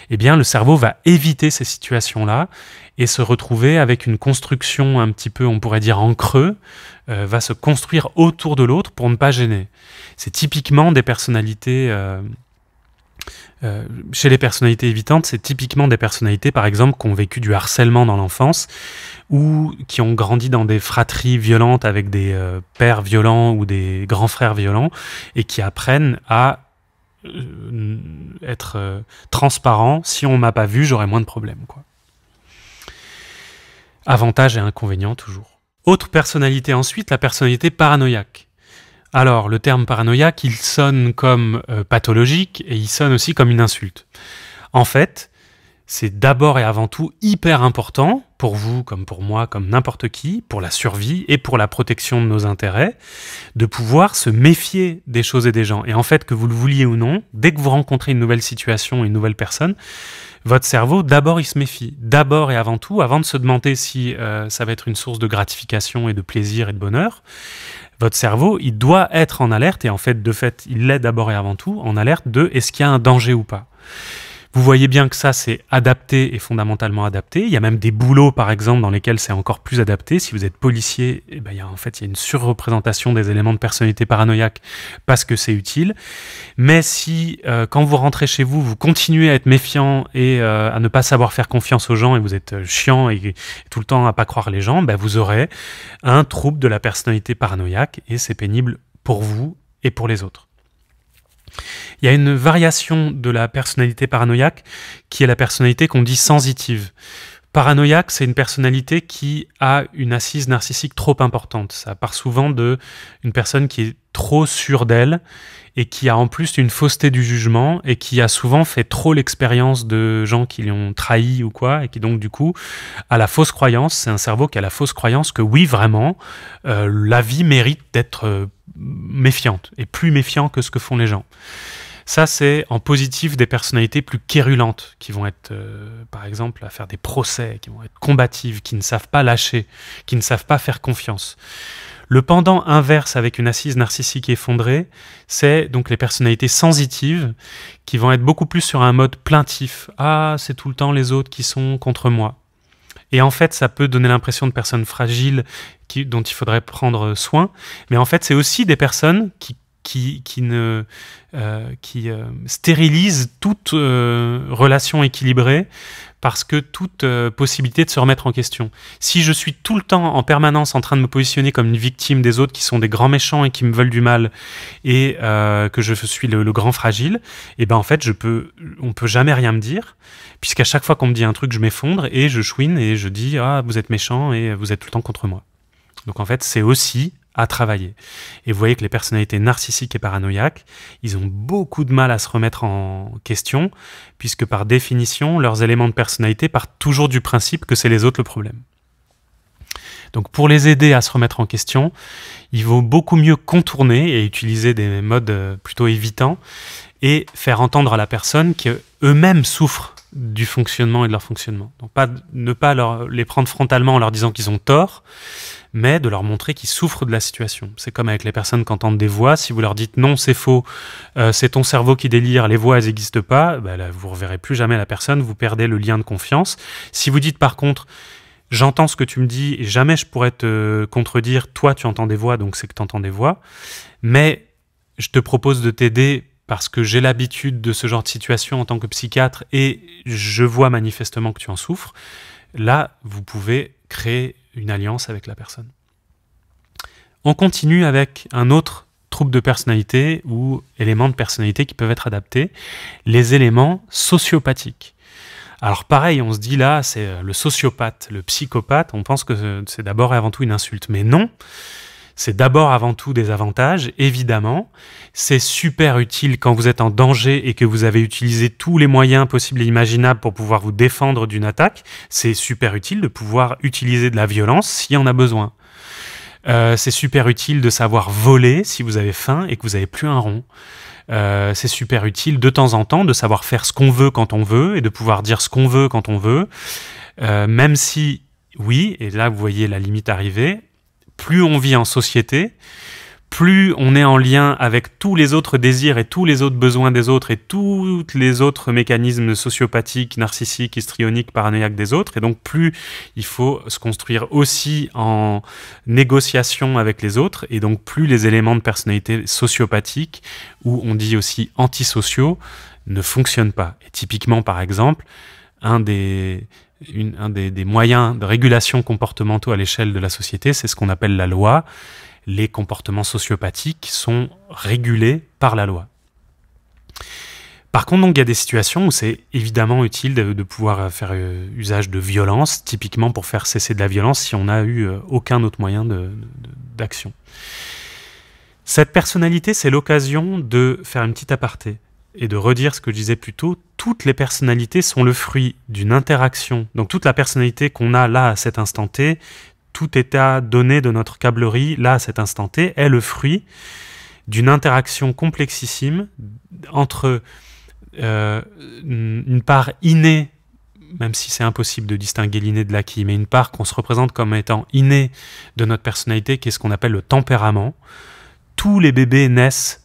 Speaker 1: Eh bien, le cerveau va éviter ces situations-là et se retrouver avec une construction un petit peu, on pourrait dire, en creux, va se construire autour de l'autre pour ne pas gêner. C'est typiquement des personnalités... chez les personnalités évitantes, c'est typiquement des personnalités, par exemple, qui ont vécu du harcèlement dans l'enfance ou qui ont grandi dans des fratries violentes avec des pères violents ou des grands frères violents et qui apprennent à être transparent. Si on m'a pas vu, j'aurai moins de problèmes, quoi. Avantages et inconvénients toujours. Autre personnalité ensuite, la personnalité paranoïaque. Alors, le terme paranoïaque, il sonne comme pathologique et il sonne aussi comme une insulte. En fait, c'est d'abord et avant tout hyper important, pour vous comme pour moi, comme n'importe qui, pour la survie et pour la protection de nos intérêts, de pouvoir se méfier des choses et des gens. Et en fait, que vous le vouliez ou non, dès que vous rencontrez une nouvelle situation, une nouvelle personne, votre cerveau, d'abord, il se méfie. D'abord et avant tout, avant de se demander si ça va être une source de gratification et de plaisir et de bonheur, votre cerveau, il doit être en alerte, et en fait, de fait, il l'est d'abord et avant tout, en alerte de est-ce qu'il y a un danger ou pas. Vous voyez bien que ça, c'est adapté et fondamentalement adapté. Il y a même des boulots, par exemple, dans lesquels c'est encore plus adapté. Si vous êtes policier, eh ben, il y a une surreprésentation des éléments de personnalité paranoïaque parce que c'est utile. Mais si, quand vous rentrez chez vous, vous continuez à être méfiant et à ne pas savoir faire confiance aux gens et vous êtes chiant et tout le temps à pas croire les gens, ben, vous aurez un trouble de la personnalité paranoïaque et c'est pénible pour vous et pour les autres. Il y a une variation de la personnalité paranoïaque qui est la personnalité qu'on dit sensitive. Paranoïaque, c'est une personnalité qui a une assise narcissique trop importante. Ça part souvent d'une personne qui est trop sûre d'elle et qui a en plus une fausseté du jugement et qui a souvent fait trop l'expérience de gens qui l'ont trahi ou quoi et qui donc du coup a la fausse croyance, c'est un cerveau qui a la fausse croyance que oui vraiment la vie mérite d'être méfiante et plus méfiant que ce que font les gens. Ça, c'est en positif des personnalités plus quérulantes, qui vont être, par exemple, à faire des procès, qui vont être combatives, qui ne savent pas lâcher, qui ne savent pas faire confiance. Le pendant inverse avec une assise narcissique effondrée, c'est donc les personnalités sensitives, qui vont être beaucoup plus sur un mode plaintif. « Ah, c'est tout le temps les autres qui sont contre moi ». Et en fait, ça peut donner l'impression de personnes fragiles dont il faudrait prendre soin. Mais en fait, c'est aussi des personnes qui stérilisent toute relation équilibrée parce que toute possibilité de se remettre en question. Si je suis tout le temps en permanence en train de me positionner comme une victime des autres qui sont des grands méchants et qui me veulent du mal et que je suis le grand fragile, et ben en fait on peut jamais rien me dire puisqu'à chaque fois qu'on me dit un truc je m'effondre et je chouine et je dis ah vous êtes méchant et vous êtes tout le temps contre moi. Donc en fait c'est aussi à travailler. Et vous voyez que les personnalités narcissiques et paranoïaques, ils ont beaucoup de mal à se remettre en question, puisque par définition, leurs éléments de personnalité partent toujours du principe que c'est les autres le problème. Donc pour les aider à se remettre en question, il vaut beaucoup mieux contourner et utiliser des modes plutôt évitants et faire entendre à la personne qu'eux-mêmes souffrent du fonctionnement et de leur fonctionnement. Donc ne pas les prendre frontalement en leur disant qu'ils ont tort, mais de leur montrer qu'ils souffrent de la situation. C'est comme avec les personnes qui entendent des voix, si vous leur dites non c'est faux, c'est ton cerveau qui délire, les voix elles n'existent pas, ben là, vous ne reverrez plus jamais la personne, vous perdez le lien de confiance. Si vous dites par contre j'entends ce que tu me dis et jamais je pourrais te contredire, toi tu entends des voix donc c'est que tu entends des voix, mais je te propose de t'aider parce que j'ai l'habitude de ce genre de situation en tant que psychiatre et je vois manifestement que tu en souffres, là vous pouvez créer une alliance avec la personne. On continue avec un autre trouble de personnalité ou éléments de personnalité qui peuvent être adaptés, les éléments sociopathiques. Alors pareil, on se dit là, c'est le sociopathe, le psychopathe, on pense que c'est d'abord et avant tout une insulte, mais non, c'est d'abord avant tout des avantages, évidemment. C'est super utile quand vous êtes en danger et que vous avez utilisé tous les moyens possibles et imaginables pour pouvoir vous défendre d'une attaque. C'est super utile de pouvoir utiliser de la violence s'il y en a besoin. C'est super utile de savoir voler si vous avez faim et que vous n'avez plus un rond. C'est super utile de temps en temps de savoir faire ce qu'on veut quand on veut et de pouvoir dire ce qu'on veut quand on veut. Même si, oui, et là vous voyez la limite arriver, plus on vit en société, plus on est en lien avec tous les autres désirs et tous les autres besoins des autres et tous les autres mécanismes sociopathiques, narcissiques, histrioniques, paranoïaques des autres. Et donc plus il faut se construire aussi en négociation avec les autres et donc plus les éléments de personnalité sociopathique, ou on dit aussi antisociaux, ne fonctionnent pas. Et typiquement par exemple, un des moyens de régulation comportementaux à l'échelle de la société, c'est ce qu'on appelle la loi. Les comportements sociopathiques sont régulés par la loi. Par contre, donc, il y a des situations où c'est évidemment utile de pouvoir faire usage de violence, typiquement pour faire cesser de la violence si on n'a eu aucun autre moyen d'action. Cette personnalité, c'est l'occasion de faire une petite aparté et de redire ce que je disais plus tôt. Toutes les personnalités sont le fruit d'une interaction. Donc toute la personnalité qu'on a là à cet instant T, tout état donné de notre câblerie là à cet instant T est le fruit d'une interaction complexissime entre une part innée, même si c'est impossible de distinguer l'inné de l'acquis, mais une part qu'on se représente comme étant innée de notre personnalité, qui est ce qu'on appelle le tempérament. Tous les bébés naissent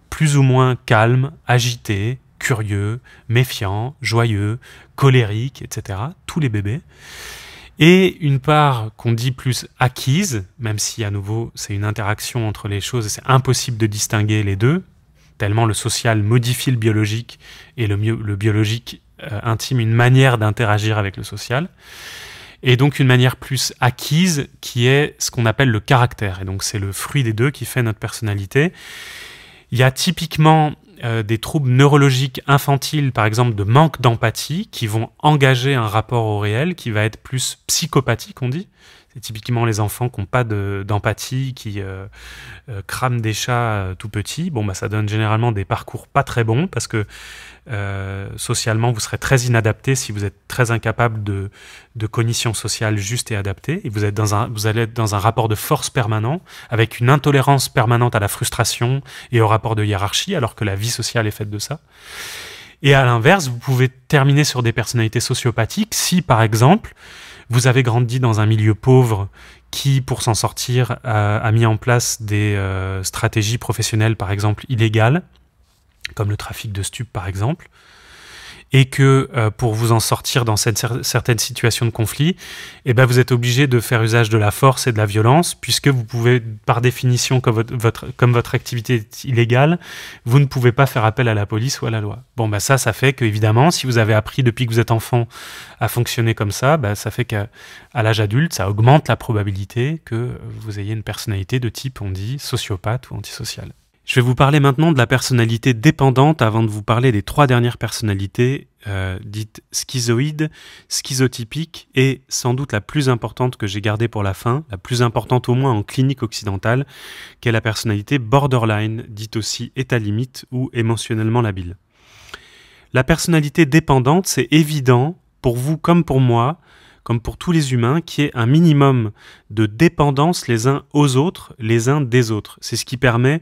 Speaker 1: plus ou moins calmes, agités, curieux, méfiants, joyeux, colériques, etc. Tous les bébés. Et une part qu'on dit plus acquise, même si à nouveau c'est une interaction entre les choses et c'est impossible de distinguer les deux, tellement le social modifie le biologique et le biologique intime une manière d'interagir avec le social. Et donc une manière plus acquise qui est ce qu'on appelle le caractère. Et donc c'est le fruit des deux qui fait notre personnalité. Il y a typiquement des troubles neurologiques infantiles, par exemple de manque d'empathie, qui vont engager un rapport au réel qui va être plus psychopathique, on dit. C'est typiquement les enfants qui n'ont pas d'empathie, qui crament des chats tout petits. Bon, bah, ça donne généralement des parcours pas très bons parce que socialement, vous serez très inadapté si vous êtes très incapable de cognition sociale juste et adaptée. Et vous allez être dans un rapport de force permanent, avec une intolérance permanente à la frustration et au rapport de hiérarchie, alors que la vie sociale est faite de ça. Et à l'inverse, vous pouvez terminer sur des personnalités sociopathiques si, par exemple, vous avez grandi dans un milieu pauvre qui, pour s'en sortir, a mis en place des stratégies professionnelles, par exemple, illégales, comme le trafic de stupes, par exemple, et que pour vous en sortir dans certaines situations de conflit, eh ben, vous êtes obligé de faire usage de la force et de la violence, puisque vous pouvez, par définition, comme votre activité est illégale, vous ne pouvez pas faire appel à la police ou à la loi. Bon, bah ça fait que, évidemment, si vous avez appris depuis que vous êtes enfant à fonctionner comme ça, bah, ça fait qu'à l'âge adulte, ça augmente la probabilité que vous ayez une personnalité de type, on dit, sociopathe ou antisocial. Je vais vous parler maintenant de la personnalité dépendante avant de vous parler des 3 dernières personnalités dites schizoïdes, schizotypiques et sans doute la plus importante que j'ai gardée pour la fin, la plus importante au moins en clinique occidentale, qui est la personnalité borderline, dite aussi état limite ou émotionnellement labile. La personnalité dépendante, c'est évident pour vous comme pour moi, comme pour tous les humains, qui est un minimum de dépendance les uns aux autres, les uns des autres. C'est ce qui permet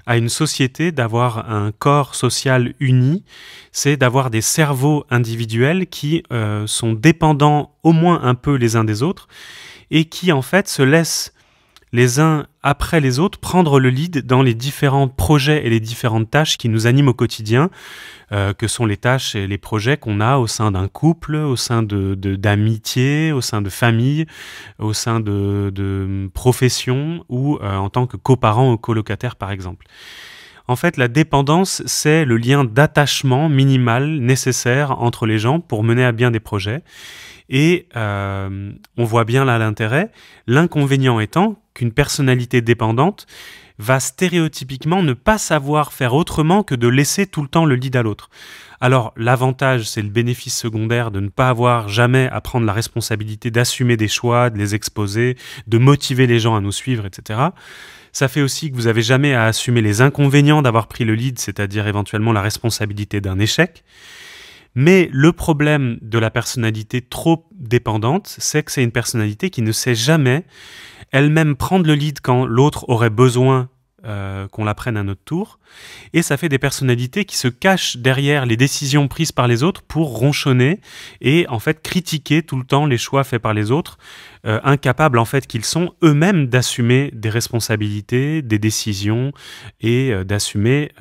Speaker 1: à une société d'avoir un corps social uni, c'est d'avoir des cerveaux individuels qui sont dépendants au moins un peu les uns des autres et qui en fait se laissent les uns après les autres prendre le lead dans les différents projets et les différentes tâches qui nous animent au quotidien, que sont les tâches et les projets qu'on a au sein d'un couple, au sein d'amitié, au sein de famille, au sein de profession ou en tant que coparent ou colocataire par exemple. En fait, la dépendance, c'est le lien d'attachement minimal nécessaire entre les gens pour mener à bien des projets. Et on voit bien là l'intérêt. L'inconvénient étant qu'une personnalité dépendante va stéréotypiquement ne pas savoir faire autrement que de laisser tout le temps le lead à l'autre. Alors l'avantage, c'est le bénéfice secondaire de ne pas avoir jamais à prendre la responsabilité d'assumer des choix, de les exposer, de motiver les gens à nous suivre, etc. Ça fait aussi que vous n'avez jamais à assumer les inconvénients d'avoir pris le lead, c'est-à-dire éventuellement la responsabilité d'un échec. Mais le problème de la personnalité trop dépendante, c'est que c'est une personnalité qui ne sait jamais elle-même prendre le lead quand l'autre aurait besoin qu'on la prenne à notre tour. Et ça fait des personnalités qui se cachent derrière les décisions prises par les autres pour ronchonner et en fait critiquer tout le temps les choix faits par les autres, incapables en fait qu'ils sont eux-mêmes d'assumer des responsabilités, des décisions et d'assumer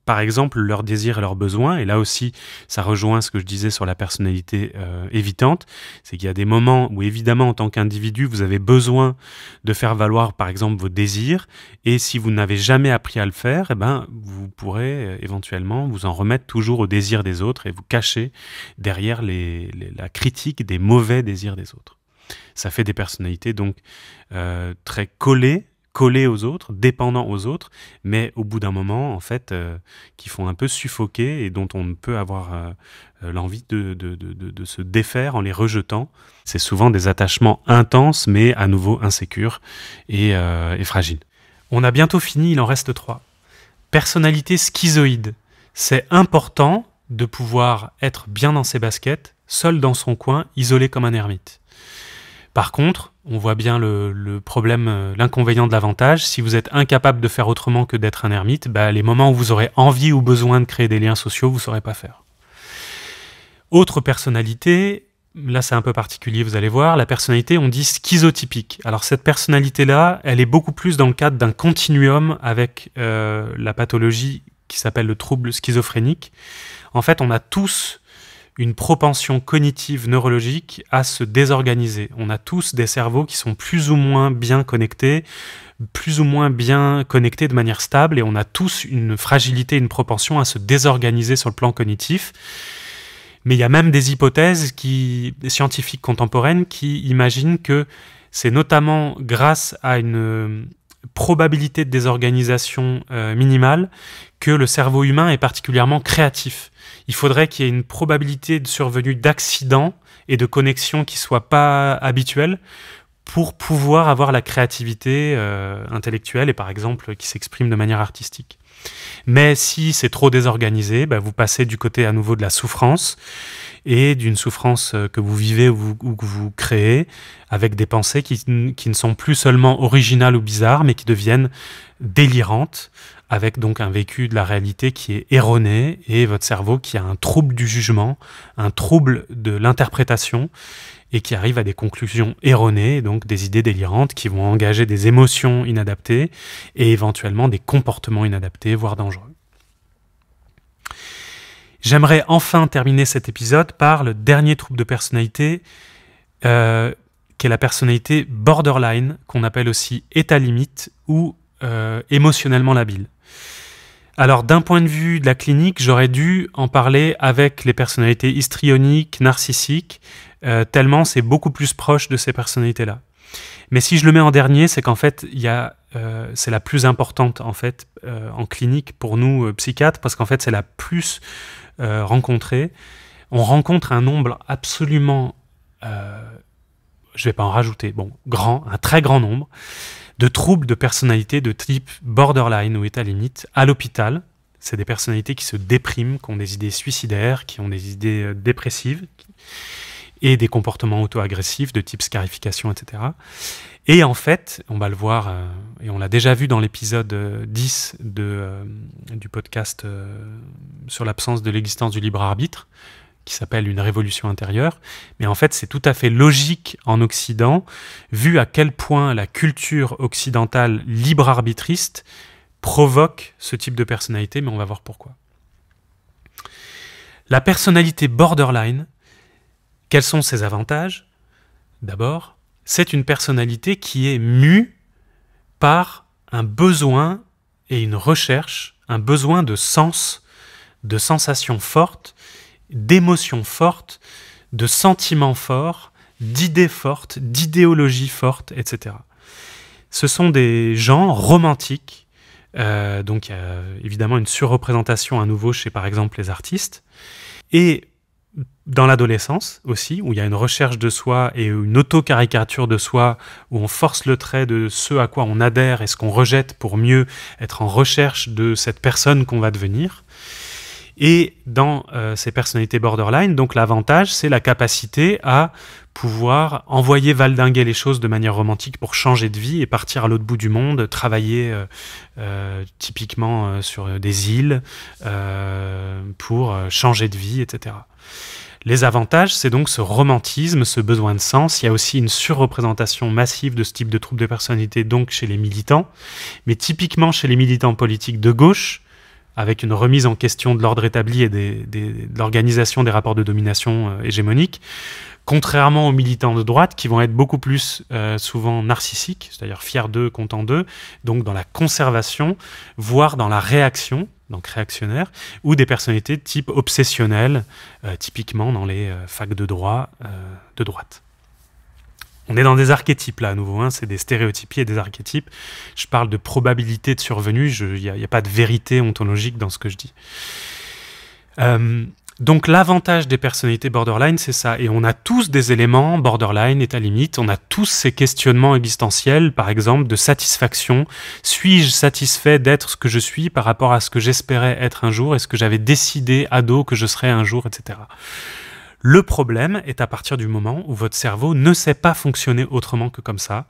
Speaker 1: par exemple leurs désirs et leurs besoins. Et là aussi, ça rejoint ce que je disais sur la personnalité évitante, c'est qu'il y a des moments où évidemment en tant qu'individu, vous avez besoin de faire valoir par exemple vos désirs et si vous n'avez jamais appris à le faire, eh ben, vous pourrez éventuellement vous en remettre toujours aux désirs des autres et vous cacher derrière la critique des mauvais désirs des autres. Ça fait des personnalités donc très collées aux autres, dépendants aux autres, mais au bout d'un moment, en fait, qui font un peu suffoquer et dont on ne peut avoir l'envie de se défaire en les rejetant. C'est souvent des attachements intenses, mais à nouveau insécures et fragiles. On a bientôt fini, il en reste 3. Personnalité schizoïde. C'est important de pouvoir être bien dans ses baskets, seul dans son coin, isolé comme un ermite. Par contre, on voit bien le problème, l'inconvénient de l'avantage. Si vous êtes incapable de faire autrement que d'être un ermite, bah, les moments où vous aurez envie ou besoin de créer des liens sociaux, vous ne saurez pas faire. Autre personnalité, là c'est un peu particulier, vous allez voir, la personnalité, on dit schizotypique. Alors cette personnalité-là, elle est beaucoup plus dans le cadre d'un continuum avec la pathologie qui s'appelle le trouble schizophrénique. En fait, on a tous une propension cognitive neurologique à se désorganiser. On a tous des cerveaux qui sont plus ou moins bien connectés de manière stable, et on a tous une fragilité, une propension à se désorganiser sur le plan cognitif. Mais il y a même des hypothèses scientifiques contemporaines qui imaginent que c'est notamment grâce à une probabilité de désorganisation minimale que le cerveau humain est particulièrement créatif. Il faudrait qu'il y ait une probabilité de survenue d'accidents et de connexions qui ne soient pas habituelles pour pouvoir avoir la créativité intellectuelle et par exemple qui s'exprime de manière artistique. Mais si c'est trop désorganisé, vous passez du côté à nouveau de la souffrance et d'une souffrance que vous vivez ou que vous créez avec des pensées qui ne sont plus seulement originales ou bizarres mais qui deviennent délirantes avec donc un vécu de la réalité qui est erroné et votre cerveau qui a un trouble du jugement, un trouble de l'interprétation et qui arrive à des conclusions erronées, donc des idées délirantes qui vont engager des émotions inadaptées et éventuellement des comportements inadaptés, voire dangereux. J'aimerais enfin terminer cet épisode par le dernier trouble de personnalité, qui est la personnalité borderline, qu'on appelle aussi état limite ou émotionnellement labile. Alors, d'un point de vue de la clinique, j'aurais dû en parler avec les personnalités histrioniques, narcissiques, tellement c'est beaucoup plus proche de ces personnalités-là. Mais si je le mets en dernier, c'est qu'en fait, c'est la plus importante en fait en clinique pour nous psychiatres, parce qu'en fait, c'est la plus rencontrée. On rencontre un nombre absolument, je ne vais pas en rajouter, un très grand nombre de troubles de personnalité de type borderline ou état limite à l'hôpital. C'est des personnalités qui se dépriment, qui ont des idées suicidaires, qui ont des idées dépressives et des comportements auto-agressifs de type scarification, etc. Et en fait, on va le voir, et on l'a déjà vu dans l'épisode 10 du podcast sur l'absence de l'existence du libre arbitre, qui s'appelle Une révolution intérieure. Mais en fait, c'est tout à fait logique en Occident, vu à quel point la culture occidentale libre-arbitriste provoque ce type de personnalité, mais on va voir pourquoi. La personnalité borderline, quels sont ses avantages? D'abord, c'est une personnalité qui est mue par un besoin et une recherche, un besoin de sens, de sensations fortes, d'émotions fortes, de sentiments forts, d'idées fortes, d'idéologies fortes, etc. Ce sont des gens romantiques, donc il y a évidemment une surreprésentation à nouveau chez par exemple les artistes, et dans l'adolescence aussi, où il y a une recherche de soi et une auto-caricature de soi, où on force le trait de ce à quoi on adhère et ce qu'on rejette pour mieux être en recherche de cette personne qu'on va devenir. Et dans ces personnalités borderline, donc l'avantage, c'est la capacité à pouvoir envoyer valdinguer les choses de manière romantique pour changer de vie et partir à l'autre bout du monde, travailler typiquement sur des îles pour changer de vie, etc. Les avantages, c'est donc ce romantisme, ce besoin de sens. Il y a aussi une surreprésentation massive de ce type de trouble de personnalité, donc chez les militants, mais typiquement chez les militants politiques de gauche, avec une remise en question de l'ordre établi et de l'organisation des rapports de domination hégémoniques, contrairement aux militants de droite qui vont être beaucoup plus souvent narcissiques, c'est-à-dire fiers d'eux, contents d'eux, donc dans la conservation, voire dans la réaction, donc réactionnaire, ou des personnalités de type obsessionnel, typiquement dans les facs de droit de droite. On est dans des archétypes là à nouveau, c'est des stéréotypies et des archétypes. Je parle de probabilité de survenue, il n'y a pas de vérité ontologique dans ce que je dis. Donc l'avantage des personnalités borderline, c'est ça. Et on a tous des éléments borderline, état limite, on a tous ces questionnements existentiels, par exemple, de satisfaction. Suis-je satisfait d'être ce que je suis par rapport à ce que j'espérais être un jour et ce que j'avais décidé ado que je serais un jour, etc. Le problème est à partir du moment où votre cerveau ne sait pas fonctionner autrement que comme ça,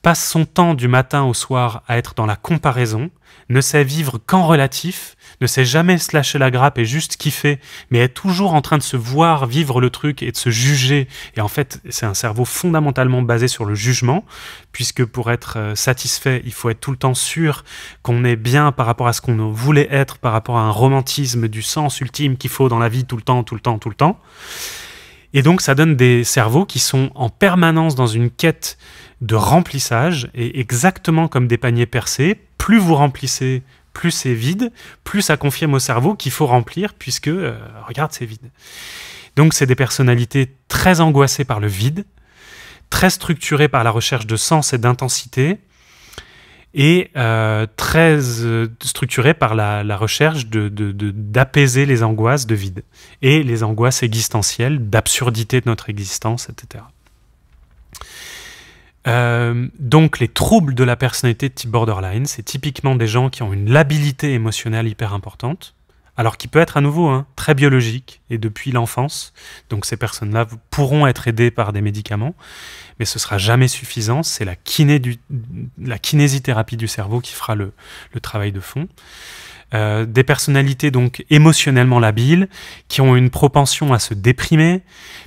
Speaker 1: passe son temps du matin au soir à être dans la comparaison, ne sait vivre qu'en relatif, ne sait jamais se lâcher la grappe et juste kiffer, mais est toujours en train de se voir vivre le truc et de se juger. Et en fait, c'est un cerveau fondamentalement basé sur le jugement, puisque pour être satisfait, il faut être tout le temps sûr qu'on est bien par rapport à ce qu'on voulait être, par rapport à un romantisme du sens ultime qu'il faut dans la vie tout le temps, tout le temps, tout le temps. Et donc, ça donne des cerveaux qui sont en permanence dans une quête de remplissage, et exactement comme des paniers percés, plus vous remplissez, plus c'est vide, plus ça confirme au cerveau qu'il faut remplir, puisque, regarde, c'est vide. Donc, c'est des personnalités très angoissées par le vide, très structurées par la recherche de sens et d'intensité, et très structurées par la recherche d'apaiser les angoisses de vide, et les angoisses existentielles, d'absurdité de notre existence, etc. Donc les troubles de la personnalité de type borderline, c'est typiquement des gens qui ont une labilité émotionnelle hyper importante, alors qui peut être à nouveau très biologique et depuis l'enfance. Donc ces personnes-là pourront être aidées par des médicaments, mais ce sera jamais suffisant. C'est la kinésithérapie du cerveau qui fera le travail de fond. Des personnalités donc émotionnellement labiles, qui ont une propension à se déprimer,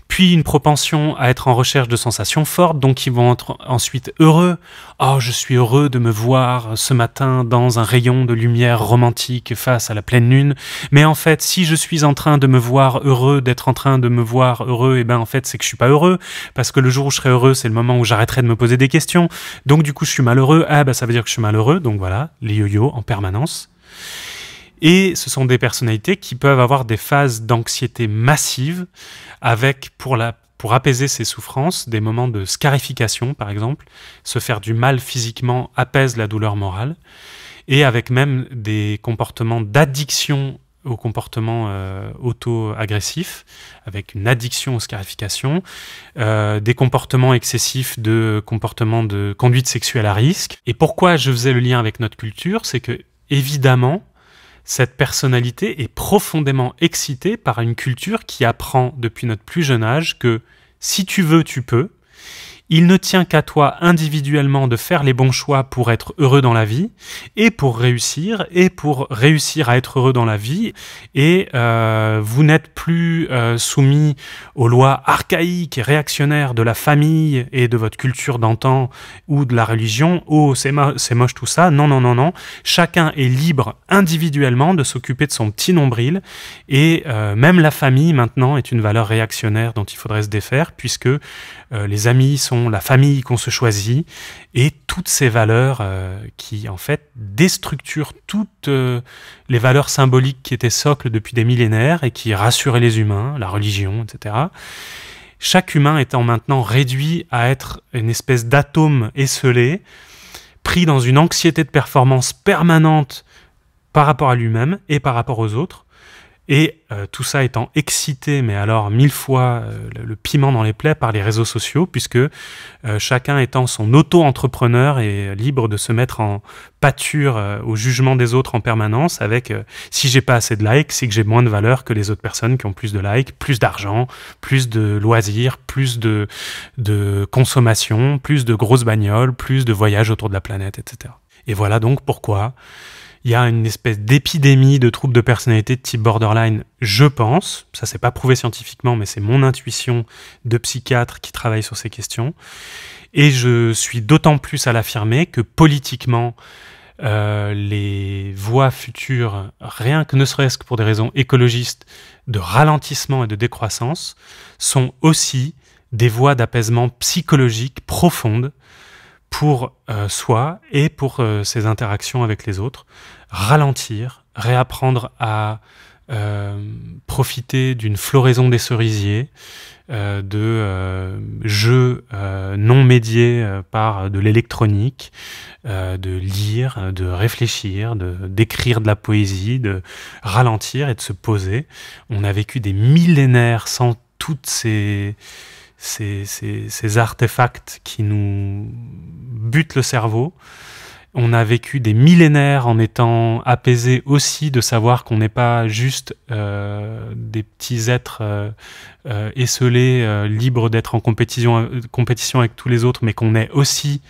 Speaker 1: puis une propension à être en recherche de sensations fortes, donc ils vont être ensuite heureux. « Oh, je suis heureux de me voir ce matin dans un rayon de lumière romantique face à la pleine lune. » Mais en fait, si je suis en train de me voir heureux, d'être en train de me voir heureux, et ben en fait, c'est que je suis pas heureux, parce que le jour où je serai heureux, c'est le moment où j'arrêterai de me poser des questions. Donc du coup, je suis malheureux. Ah ben ça veut dire que je suis malheureux. Donc voilà, les yo-yo en permanence. Et ce sont des personnalités qui peuvent avoir des phases d'anxiété massive avec, pour apaiser ces souffrances, des moments de scarification, par exemple. Se faire du mal physiquement apaise la douleur morale. Et avec même des comportements d'addiction au comportement auto-agressif, avec une addiction aux scarifications, des comportements excessifs de comportements de conduite sexuelle à risque. Et pourquoi je faisais le lien avec notre culture, c'est que, évidemment, cette personnalité est profondément excitée par une culture qui apprend depuis notre plus jeune âge que si tu veux, tu peux. Il ne tient qu'à toi individuellement de faire les bons choix pour être heureux dans la vie et pour réussir à être heureux dans la vie. Et vous n'êtes plus soumis aux lois archaïques et réactionnaires de la famille et de votre culture d'antan ou de la religion. Oh, c'est moche tout ça. Non, non, non, non. Chacun est libre individuellement de s'occuper de son petit nombril. Et même la famille, maintenant, est une valeur réactionnaire dont il faudrait se défaire, puisque les amis sont la famille qu'on se choisit, et toutes ces valeurs qui, en fait, déstructurent toutes les valeurs symboliques qui étaient socles depuis des millénaires et qui rassuraient les humains, la religion, etc. Chaque humain étant maintenant réduit à être une espèce d'atome esselé, pris dans une anxiété de performance permanente par rapport à lui-même et par rapport aux autres. Et tout ça étant excité, mais alors 1000 fois le piment dans les plaies par les réseaux sociaux, puisque chacun étant son auto-entrepreneur et libre de se mettre en pâture au jugement des autres en permanence, avec si j'ai pas assez de likes, c'est que j'ai moins de valeur que les autres personnes qui ont plus de likes, plus d'argent, plus de loisirs, plus de consommation, plus de grosses bagnoles, plus de voyages autour de la planète, etc. Et voilà donc pourquoi il y a une espèce d'épidémie de troubles de personnalité de type borderline, je pense. Ça, c'est pas prouvé scientifiquement, mais c'est mon intuition de psychiatre qui travaille sur ces questions. Et je suis d'autant plus à l'affirmer que politiquement, les voies futures, rien que ne serait-ce que pour des raisons écologistes, de ralentissement et de décroissance, sont aussi des voies d'apaisement psychologique profondes pour soi et pour ses interactions avec les autres. Ralentir, réapprendre à profiter d'une floraison des cerisiers, de jeux non médiés par de l'électronique, de lire, de réfléchir, d'écrire de la poésie, de ralentir et de se poser. On a vécu des millénaires sans toutes ces artefacts qui nous butent le cerveau. On a vécu des millénaires en étant apaisés aussi de savoir qu'on n'est pas juste des petits êtres esselés, libres d'être en compétition avec tous les autres, mais qu'on est aussi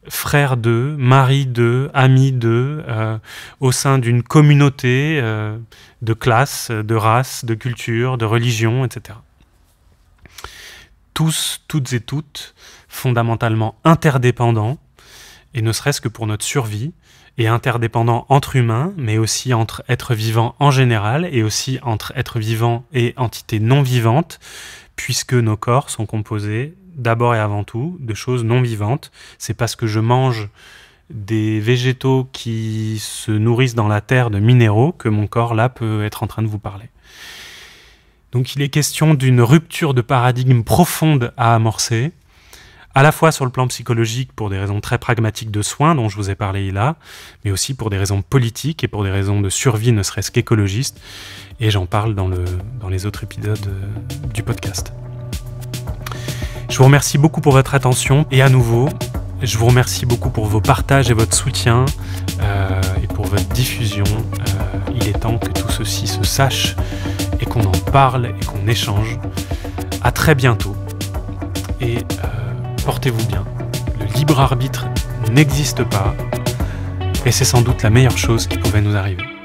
Speaker 1: frères d'eux, maris d'eux, amis d'eux, au sein d'une communauté de classe, de race, de culture, de religion, etc. Tous, toutes et toutes, fondamentalement interdépendants, et ne serait-ce que pour notre survie, et interdépendants entre humains, mais aussi entre êtres vivants en général, et aussi entre êtres vivants et entités non vivantes, puisque nos corps sont composés, d'abord et avant tout, de choses non vivantes. C'est parce que je mange des végétaux qui se nourrissent dans la terre de minéraux que mon corps, là, peut être en train de vous parler. Donc il est question d'une rupture de paradigme profonde à amorcer, à la fois sur le plan psychologique pour des raisons très pragmatiques de soins dont je vous ai parlé là, mais aussi pour des raisons politiques et pour des raisons de survie ne serait-ce qu'écologistes, et j'en parle dans les autres épisodes du podcast. Je vous remercie beaucoup pour votre attention, et à nouveau, Je vous remercie beaucoup pour vos partages et votre soutien et pour votre diffusion. Il est temps que tout ceci se sache et qu'on en parle et qu'on échange. À très bientôt et portez-vous bien. Le libre arbitre n'existe pas et c'est sans doute la meilleure chose qui pouvait nous arriver.